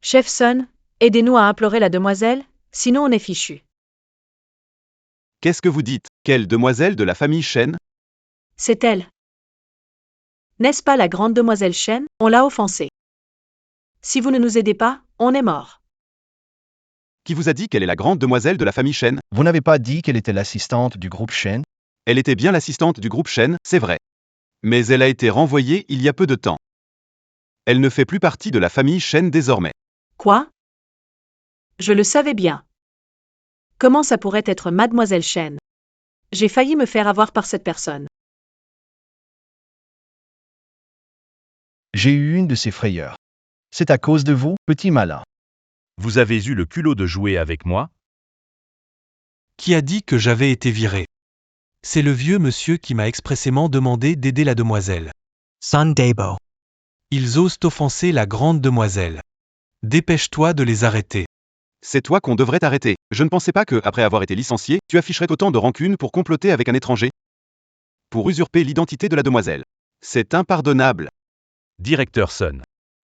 Chef Sun, aidez-nous à implorer la demoiselle, sinon on est fichu. Qu'est-ce que vous dites? Quelle demoiselle de la famille Shen? C'est elle. N'est-ce pas la grande demoiselle Shen? On l'a offensée. Si vous ne nous aidez pas, on est mort. Qui vous a dit qu'elle est la grande demoiselle de la famille Shen? Vous n'avez pas dit qu'elle était l'assistante du groupe Shen? Elle était bien l'assistante du groupe Shen, c'est vrai. Mais elle a été renvoyée il y a peu de temps. Elle ne fait plus partie de la famille Shen désormais. Quoi? Je le savais bien. Comment ça pourrait être Mademoiselle Shen? J'ai failli me faire avoir par cette personne. J'ai eu une de ces frayeurs. C'est à cause de vous, petit malin. Vous avez eu le culot de jouer avec moi? Qui a dit que j'avais été viré? C'est le vieux monsieur qui m'a expressément demandé d'aider la demoiselle. Sun Dabo. Ils osent offenser la grande demoiselle. Dépêche-toi de les arrêter. C'est toi qu'on devrait arrêter. Je ne pensais pas que, après avoir été licencié, tu afficherais autant de rancune pour comploter avec un étranger. Pour usurper l'identité de la demoiselle. C'est impardonnable. Directeur Sun.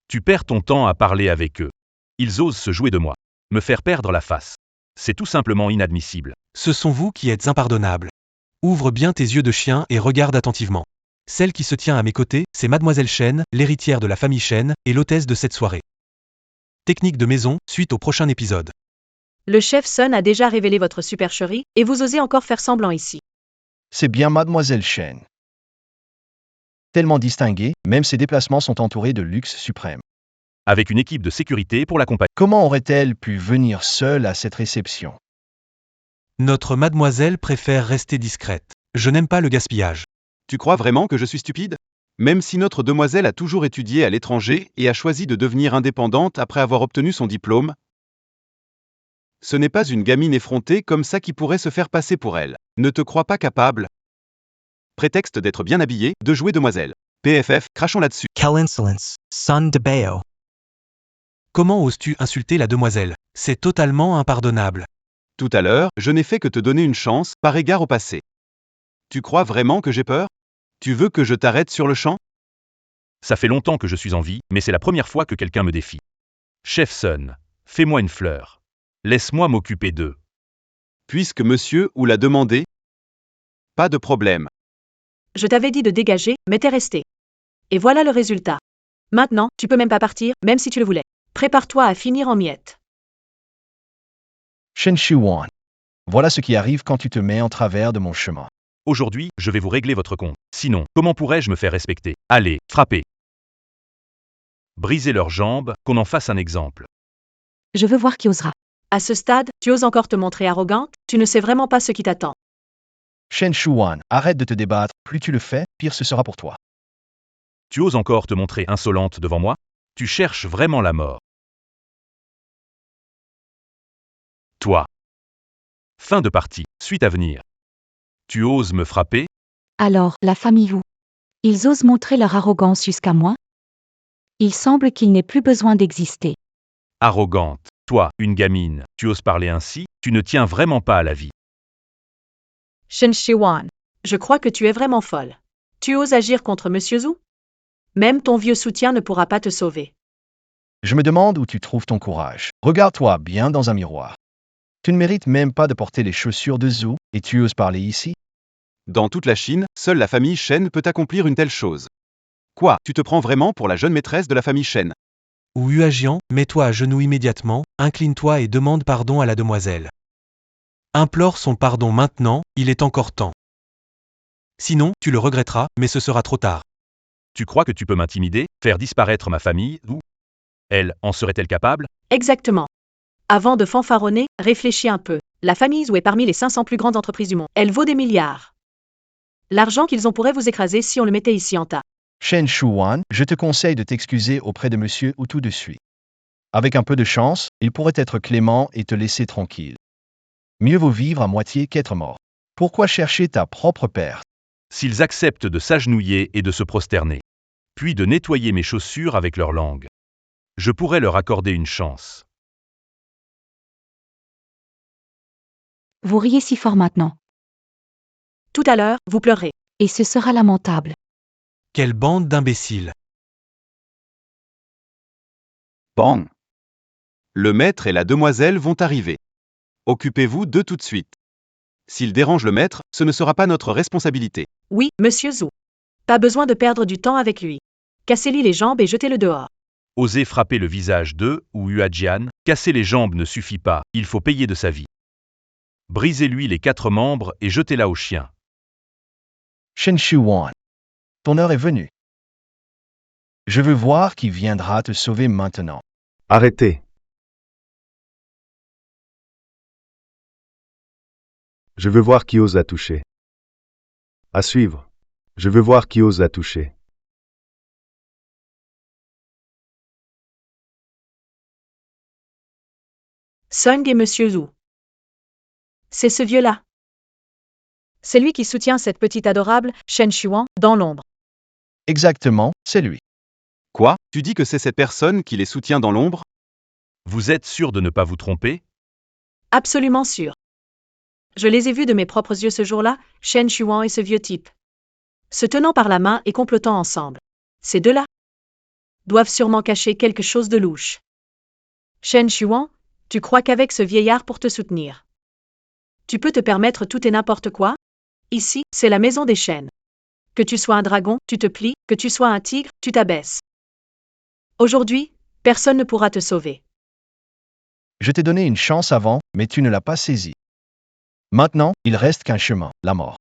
Tu perds ton temps à parler avec eux. Ils osent se jouer de moi. Me faire perdre la face. C'est tout simplement inadmissible. Ce sont vous qui êtes impardonnables. Ouvre bien tes yeux de chien et regarde attentivement. Celle qui se tient à mes côtés, c'est Mademoiselle Shen, l'héritière de la famille Shen, et l'hôtesse de cette soirée. Technique de maison, suite au prochain épisode. Le chef Sun a déjà révélé votre supercherie, et vous osez encore faire semblant ici. C'est bien Mademoiselle Shen. Tellement distinguée, même ses déplacements sont entourés de luxe suprême. Avec une équipe de sécurité pour l'accompagner. Comment aurait-elle pu venir seule à cette réception? Notre mademoiselle préfère rester discrète. Je n'aime pas le gaspillage. Tu crois vraiment que je suis stupide? Même si notre demoiselle a toujours étudié à l'étranger et a choisi de devenir indépendante après avoir obtenu son diplôme, ce n'est pas une gamine effrontée comme ça qui pourrait se faire passer pour elle. Ne te crois pas capable? Prétexte d'être bien habillée, de jouer demoiselle. PFF, crachons là-dessus. Quelle insolence. Sun Dabo. Comment oses-tu insulter la demoiselle? C'est totalement impardonnable. Tout à l'heure, je n'ai fait que te donner une chance, par égard au passé. Tu crois vraiment que j'ai peur? Tu veux que je t'arrête sur le champ? Ça fait longtemps que je suis en vie, mais c'est la première fois que quelqu'un me défie. Chef Sun, fais-moi une fleur. Laisse-moi m'occuper d'eux. Puisque monsieur ou l'a demandé? Pas de problème. Je t'avais dit de dégager, mais t'es resté. Et voilà le résultat. Maintenant, tu peux même pas partir, même si tu le voulais. Prépare-toi à finir en miettes. Shen Shuan. Voilà ce qui arrive quand tu te mets en travers de mon chemin. Aujourd'hui, je vais vous régler votre compte. Sinon, comment pourrais-je me faire respecter? Allez, frappez. Brisez leurs jambes, qu'on en fasse un exemple. Je veux voir qui osera. À ce stade, tu oses encore te montrer arrogante, tu ne sais vraiment pas ce qui t'attend. Shen Shuan, arrête de te débattre, plus tu le fais, pire ce sera pour toi. Tu oses encore te montrer insolente devant moi? Tu cherches vraiment la mort. Toi. Fin de partie, suite à venir. Tu oses me frapper? Alors, la famille vous. Ils osent montrer leur arrogance jusqu'à moi? Il semble qu'il n'ait plus besoin d'exister. Arrogante. Toi, une gamine, tu oses parler ainsi? Tu ne tiens vraiment pas à la vie. Shin Shiwan. Je crois que tu es vraiment folle. Tu oses agir contre Monsieur Zhu? Même ton vieux soutien ne pourra pas te sauver. Je me demande où tu trouves ton courage. Regarde-toi bien dans un miroir. Tu ne mérites même pas de porter les chaussures de Zhou, et tu oses parler ici? Dans toute la Chine, seule la famille Shen peut accomplir une telle chose. Quoi, tu te prends vraiment pour la jeune maîtresse de la famille Shen? Ou Huajian, mets-toi à genoux immédiatement, incline-toi et demande pardon à la demoiselle. Implore son pardon maintenant, il est encore temps. Sinon, tu le regretteras, mais ce sera trop tard. Tu crois que tu peux m'intimider, faire disparaître ma famille, ou elle, en serait-elle capable? Exactement. Avant de fanfaronner, réfléchis un peu. La famille Zhou est parmi les 500 plus grandes entreprises du monde. Elle vaut des milliards. L'argent qu'ils ont pourrait vous écraser si on le mettait ici en tas. Shen Shuwan, je te conseille de t'excuser auprès de monsieur ou tout de suite. Avec un peu de chance, il pourrait être clément et te laisser tranquille. Mieux vaut vivre à moitié qu'être mort. Pourquoi chercher ta propre perte? S'ils acceptent de s'agenouiller et de se prosterner, puis de nettoyer mes chaussures avec leur langue, je pourrais leur accorder une chance. Vous riez si fort maintenant. Tout à l'heure, vous pleurez. Et ce sera lamentable. Quelle bande d'imbéciles. Bang! Le maître et la demoiselle vont arriver. Occupez-vous d'eux tout de suite. S'ils dérangent le maître, ce ne sera pas notre responsabilité. Oui, monsieur Zhou. Pas besoin de perdre du temps avec lui. Cassez-lui les jambes et jetez-le dehors. Oser frapper le visage d'eux, ou Huajian, casser les jambes ne suffit pas, il faut payer de sa vie. Brisez-lui les 4 membres et jetez-la au chien. Shen Shuwan, ton heure est venue. Je veux voir qui viendra te sauver maintenant. Arrêtez. Je veux voir qui ose la toucher. À suivre. Je veux voir qui ose la toucher. Sung et monsieur Zhou. C'est ce vieux-là. C'est lui qui soutient cette petite adorable, Shen Shuan, dans l'ombre. Exactement, c'est lui. Quoi? Tu dis que c'est cette personne qui les soutient dans l'ombre? Vous êtes sûr de ne pas vous tromper? Absolument sûr. Je les ai vus de mes propres yeux ce jour-là, Shen Shuan et ce vieux type. Se tenant par la main et complotant ensemble. Ces deux-là doivent sûrement cacher quelque chose de louche. Shen Shuan, tu crois qu'avec ce vieillard pour te soutenir, tu peux te permettre tout et n'importe quoi? Ici, c'est la maison des chênes. Que tu sois un dragon, tu te plies, que tu sois un tigre, tu t'abaisses. Aujourd'hui, personne ne pourra te sauver. Je t'ai donné une chance avant, mais tu ne l'as pas saisie. Maintenant, il reste qu'un chemin, la mort.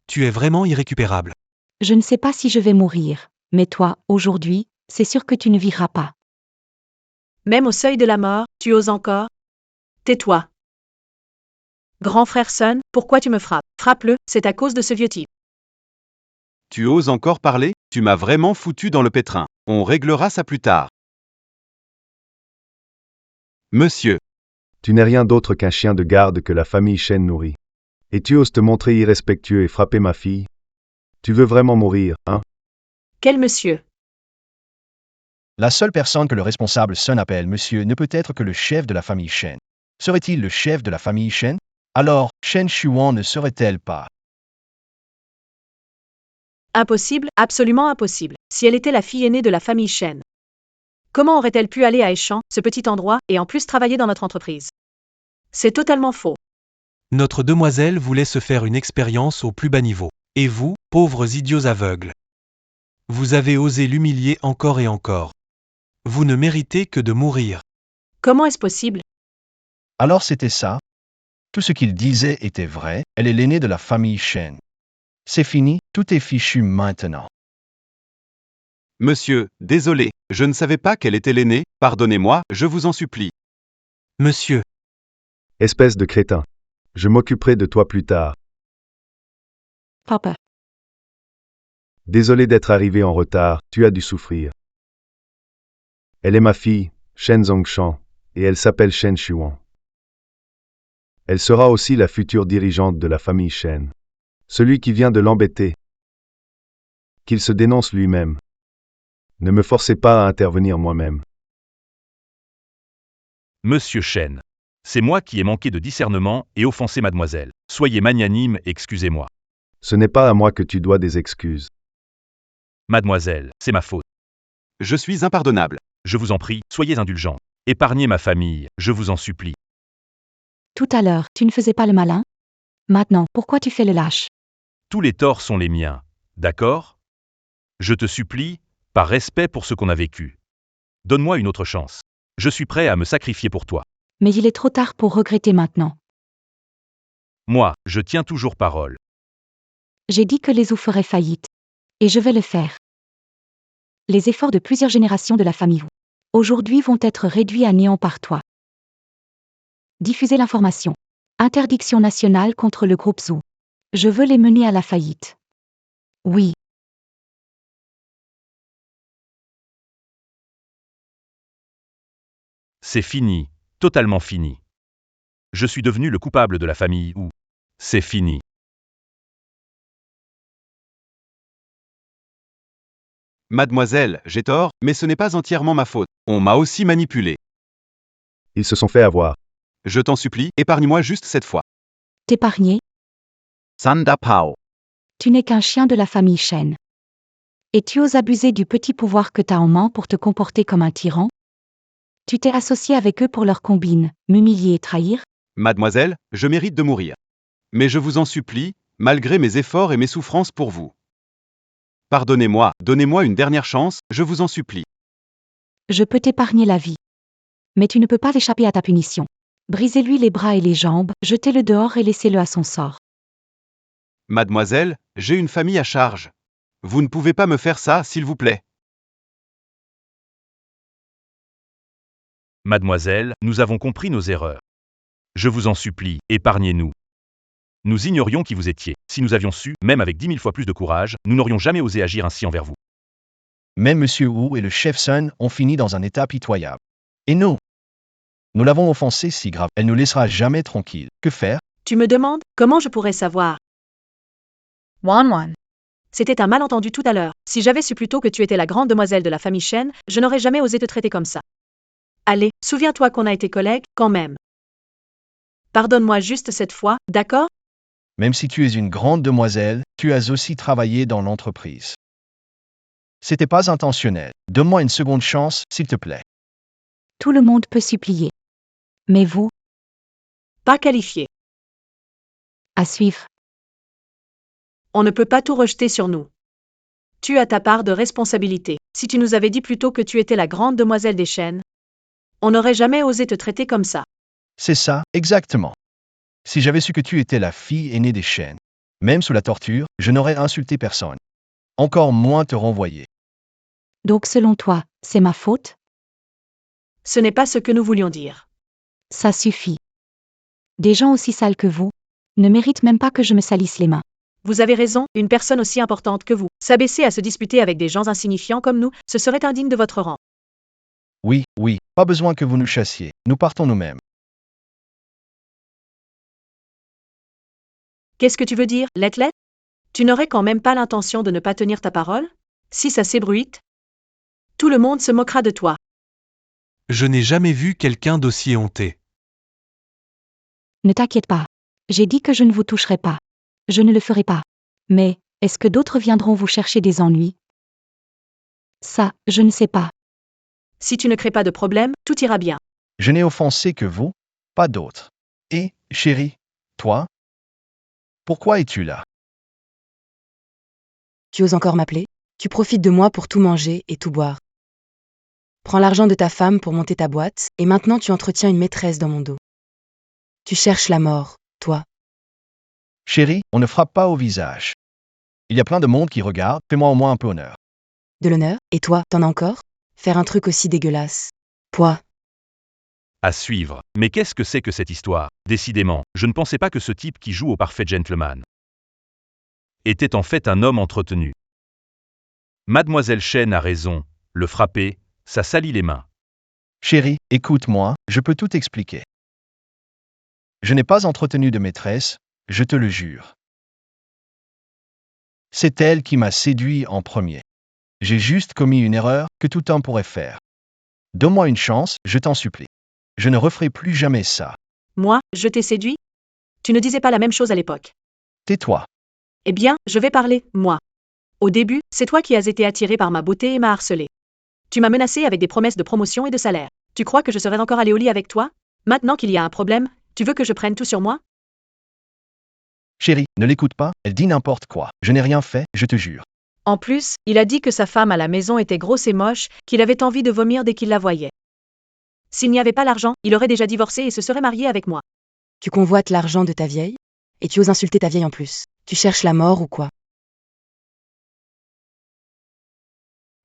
Tu es vraiment irrécupérable. Je ne sais pas si je vais mourir, mais toi, aujourd'hui, c'est sûr que tu ne vivras pas. Même au seuil de la mort, tu oses encore? Tais-toi. Grand frère Sun, pourquoi tu me frappes? Frappe-le, c'est à cause de ce vieux type. Tu oses encore parler? Tu m'as vraiment foutu dans le pétrin. On réglera ça plus tard. Monsieur, Tu n'es rien d'autre qu'un chien de garde que la famille Shen nourrit. Et tu oses te montrer irrespectueux et frapper ma fille? Tu veux vraiment mourir, hein? Quel monsieur? La seule personne que le responsable Sun appelle monsieur ne peut être que le chef de la famille Shen. Serait-il le chef de la famille Shen? Alors, Shen Shuan ne serait-elle pas? Impossible, absolument impossible. Si elle était la fille aînée de la famille Shen. Comment aurait-elle pu aller à Échamps, ce petit endroit, et en plus travailler dans notre entreprise? C'est totalement faux. Notre demoiselle voulait se faire une expérience au plus bas niveau. Et vous, pauvres idiots aveugles. Vous avez osé l'humilier encore et encore. Vous ne méritez que de mourir. Comment est-ce possible? Alors c'était ça? Tout ce qu'il disait était vrai, elle est l'aînée de la famille Shen. C'est fini, tout est fichu maintenant. monsieur, désolé, je ne savais pas qu'elle était l'aînée, pardonnez-moi, je vous en supplie. Monsieur, Espèce de crétin. Je m'occuperai de toi plus tard. Papa. Désolé d'être arrivé en retard, tu as dû souffrir. Elle est ma fille, Shen Zongshan, et elle s'appelle Shen Shuan. Elle sera aussi la future dirigeante de la famille Shen. Celui qui vient de l'embêter. Qu'il se dénonce lui-même. Ne me forcez pas à intervenir moi-même. Monsieur Shen. C'est moi qui ai manqué de discernement et offensé mademoiselle. Soyez magnanime et excusez-moi. Ce n'est pas à moi que tu dois des excuses. Mademoiselle, c'est ma faute. Je suis impardonnable. Je vous en prie, soyez indulgents. Épargnez ma famille, je vous en supplie. Tout à l'heure, tu ne faisais pas le malin? Maintenant, pourquoi tu fais le lâche? Tous les torts sont les miens, d'accord? Je te supplie, par respect pour ce qu'on a vécu. Donne-moi une autre chance. Je suis prêt à me sacrifier pour toi. Mais il est trop tard pour regretter maintenant. Moi, je tiens toujours parole. J'ai dit que les Wu feraient faillite. Et je vais le faire. Les efforts de plusieurs générations de la famille Wu aujourd'hui vont être réduits à néant par toi. Diffuser l'information. Interdiction nationale contre le groupe Zhou. Je veux les mener à la faillite. Oui. C'est fini, totalement fini. Je suis devenu le coupable de la famille Wu. C'est fini. Mademoiselle, j'ai tort, mais ce n'est pas entièrement ma faute. On m'a aussi manipulé. Ils se sont fait avoir. Je t'en supplie, épargne-moi juste cette fois. T'épargner? Sanda Pao. Tu n'es qu'un chien de la famille Shen. Et tu oses abuser du petit pouvoir que t'as en main pour te comporter comme un tyran? Tu t'es associé avec eux pour leur combine, m'humilier et trahir? Mademoiselle, je mérite de mourir. Mais je vous en supplie, malgré mes efforts et mes souffrances pour vous. Pardonnez-moi, donnez-moi une dernière chance, je vous en supplie. Je peux t'épargner la vie. Mais tu ne peux pas échapper à ta punition. Brisez-lui les bras et les jambes, jetez-le dehors et laissez-le à son sort. Mademoiselle, j'ai une famille à charge. Vous ne pouvez pas me faire ça, s'il vous plaît. Mademoiselle, nous avons compris nos erreurs. Je vous en supplie, épargnez-nous. Nous ignorions qui vous étiez. Si nous avions su, même avec 10 000 fois plus de courage, nous n'aurions jamais osé agir ainsi envers vous. Même M. Wu et le chef Sun ont fini dans un état pitoyable. Et nous l'avons offensée si grave, elle nous laissera jamais tranquille. Que faire? Tu me demandes comment je pourrais savoir? Wan. C'était un malentendu tout à l'heure. Si j'avais su plus tôt que tu étais la grande demoiselle de la famille Shen, je n'aurais jamais osé te traiter comme ça. Allez, souviens-toi qu'on a été collègues, quand même. Pardonne-moi juste cette fois, d'accord? Même si tu es une grande demoiselle, tu as aussi travaillé dans l'entreprise. C'était pas intentionnel. Donne-moi une seconde chance, s'il te plaît. Tout le monde peut supplier. Mais vous, Pas qualifié. à suivre. On ne peut pas tout rejeter sur nous. Tu as ta part de responsabilité. Si tu nous avais dit plus tôt que tu étais la grande demoiselle des Shen, on n'aurait jamais osé te traiter comme ça. C'est ça, exactement. Si j'avais su que tu étais la fille aînée des Shen, même sous la torture, je n'aurais insulté personne. Encore moins te renvoyer. Donc selon toi, c'est ma faute? Ce n'est pas ce que nous voulions dire. Ça suffit. Des gens aussi sales que vous ne méritent même pas que je me salisse les mains. Vous avez raison, une personne aussi importante que vous, s'abaisser à se disputer avec des gens insignifiants comme nous, ce serait indigne de votre rang. Oui, pas besoin que vous nous chassiez. Nous partons nous-mêmes. Qu'est-ce que tu veux dire, Letlet? Tu n'aurais quand même pas l'intention de ne pas tenir ta parole? Si ça s'ébruite, tout le monde se moquera de toi. Je n'ai jamais vu quelqu'un d'aussi honté. Ne t'inquiète pas. J'ai dit que je ne vous toucherai pas. Je ne le ferai pas. Mais, est-ce que d'autres viendront vous chercher des ennuis? Ça, je ne sais pas. Si tu ne crées pas de problème, tout ira bien. Je n'ai offensé que vous, pas d'autres. Et, chérie, toi? Pourquoi es-tu là? Tu oses encore m'appeler? Tu profites de moi pour tout manger et tout boire. Prends l'argent de ta femme pour monter ta boîte, et maintenant tu entretiens une maîtresse dans mon dos. Tu cherches la mort, toi. Chérie, on ne frappe pas au visage. Il y a plein de monde qui regarde, fais-moi au moins un peu honneur. De l'honneur? Et toi, t'en as encore? Faire un truc aussi dégueulasse. Poids. À suivre. Mais qu'est-ce que c'est que cette histoire? Décidément, je ne pensais pas que ce type qui joue au parfait gentleman était en fait un homme entretenu. Mademoiselle Shen a raison, le frapper, ça salit les mains. Chérie, écoute-moi, je peux tout expliquer. Je n'ai pas entretenu de maîtresse, je te le jure. C'est elle qui m'a séduit en premier. J'ai juste commis une erreur que tout homme pourrait faire. Donne-moi une chance, je t'en supplie. Je ne referai plus jamais ça. Moi, je t'ai séduit? Tu ne disais pas la même chose à l'époque. Tais-toi. Eh bien, je vais parler, moi. Au début, c'est toi qui as été attiré par ma beauté et m'as harcelé. Tu m'as menacé avec des promesses de promotion et de salaire. Tu crois que je serais encore allé au lit avec toi? Maintenant qu'il y a un problème, Tu veux que je prenne tout sur moi? Chérie, ne l'écoute pas, elle dit n'importe quoi. Je n'ai rien fait, je te jure. En plus, il a dit que sa femme à la maison était grosse et moche, qu'il avait envie de vomir dès qu'il la voyait. S'il n'y avait pas l'argent, il aurait déjà divorcé et se serait marié avec moi. Tu convoites l'argent de ta vieille? Et tu oses insulter ta vieille en plus. Tu cherches la mort ou quoi?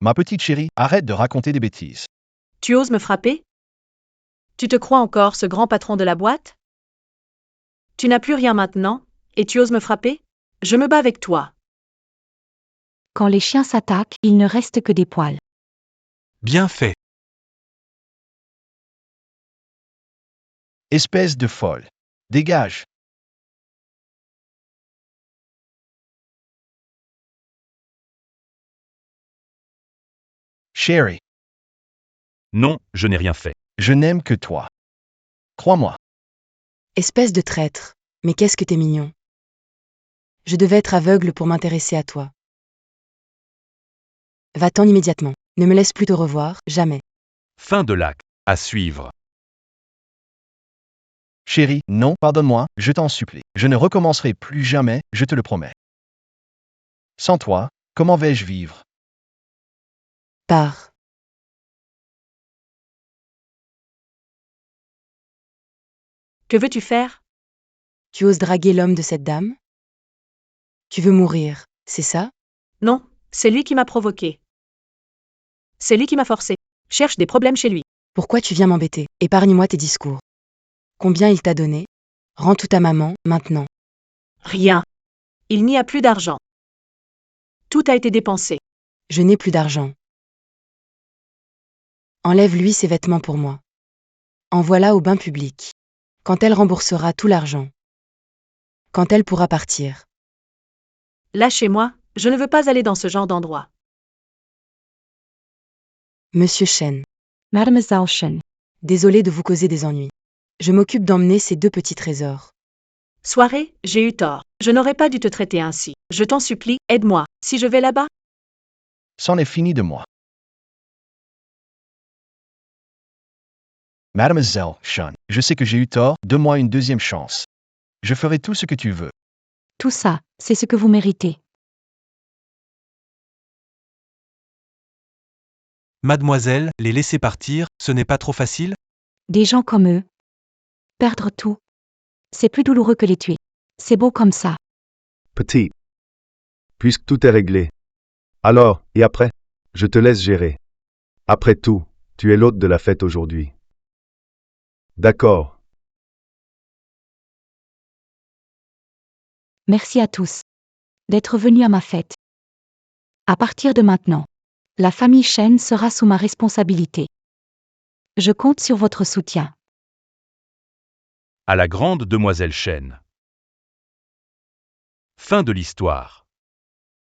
Ma petite chérie, arrête de raconter des bêtises. Tu oses me frapper? Tu te crois encore ce grand patron de la boîte? Tu n'as plus rien maintenant, et tu oses me frapper? Je me bats avec toi. Quand les chiens s'attaquent, il ne reste que des poils. Bien fait. Espèce de folle. Dégage. Chérie, Non, je n'ai rien fait. je n'aime que toi. Crois-moi. Espèce de traître. Mais qu'est-ce que t'es mignon. Je devais être aveugle pour m'intéresser à toi. Va-t'en immédiatement. Ne me laisse plus te revoir, jamais. Fin de l'acte. À suivre. Chérie, non, pardonne-moi, je t'en supplie. Je ne recommencerai plus jamais, je te le promets. Sans toi, comment vais-je vivre? Pars. Que veux-tu faire? Tu oses draguer l'homme de cette dame? Tu veux mourir, c'est ça? Non, c'est lui qui m'a provoqué. C'est lui qui m'a forcé. Cherche des problèmes chez lui. Pourquoi tu viens m'embêter? Épargne-moi tes discours. Combien il t'a donné? Rends tout à maman, maintenant. Rien. Il n'y a plus d'argent. Tout a été dépensé. Je n'ai plus d'argent. Enlève-lui ses vêtements pour moi. Envoie-la au bain public. Quand elle remboursera tout l'argent. Quand elle pourra partir. Lâchez-moi, je ne veux pas aller dans ce genre d'endroit. Monsieur Shen, Mademoiselle Shen. désolé de vous causer des ennuis. Je m'occupe d'emmener ces deux petits trésors. Soirée, j'ai eu tort. Je n'aurais pas dû te traiter ainsi. Je t'en supplie, aide-moi. Si je vais là-bas, C'en est fini de moi. Mademoiselle Sean, je sais que j'ai eu tort, donne-moi une deuxième chance. Je ferai tout ce que tu veux. Tout ça, c'est ce que vous méritez. Mademoiselle, les laisser partir, ce n'est pas trop facile? Des gens comme eux. Perdre tout. C'est plus douloureux que les tuer. C'est beau comme ça. Petit. Puisque tout est réglé. Alors, et après? Je te laisse gérer. Après tout, tu es l'hôte de la fête aujourd'hui. D'accord. Merci à tous d'être venus à ma fête. À partir de maintenant, la famille Shen sera sous ma responsabilité. Je compte sur votre soutien. À la grande demoiselle Chen. Fin de l'histoire.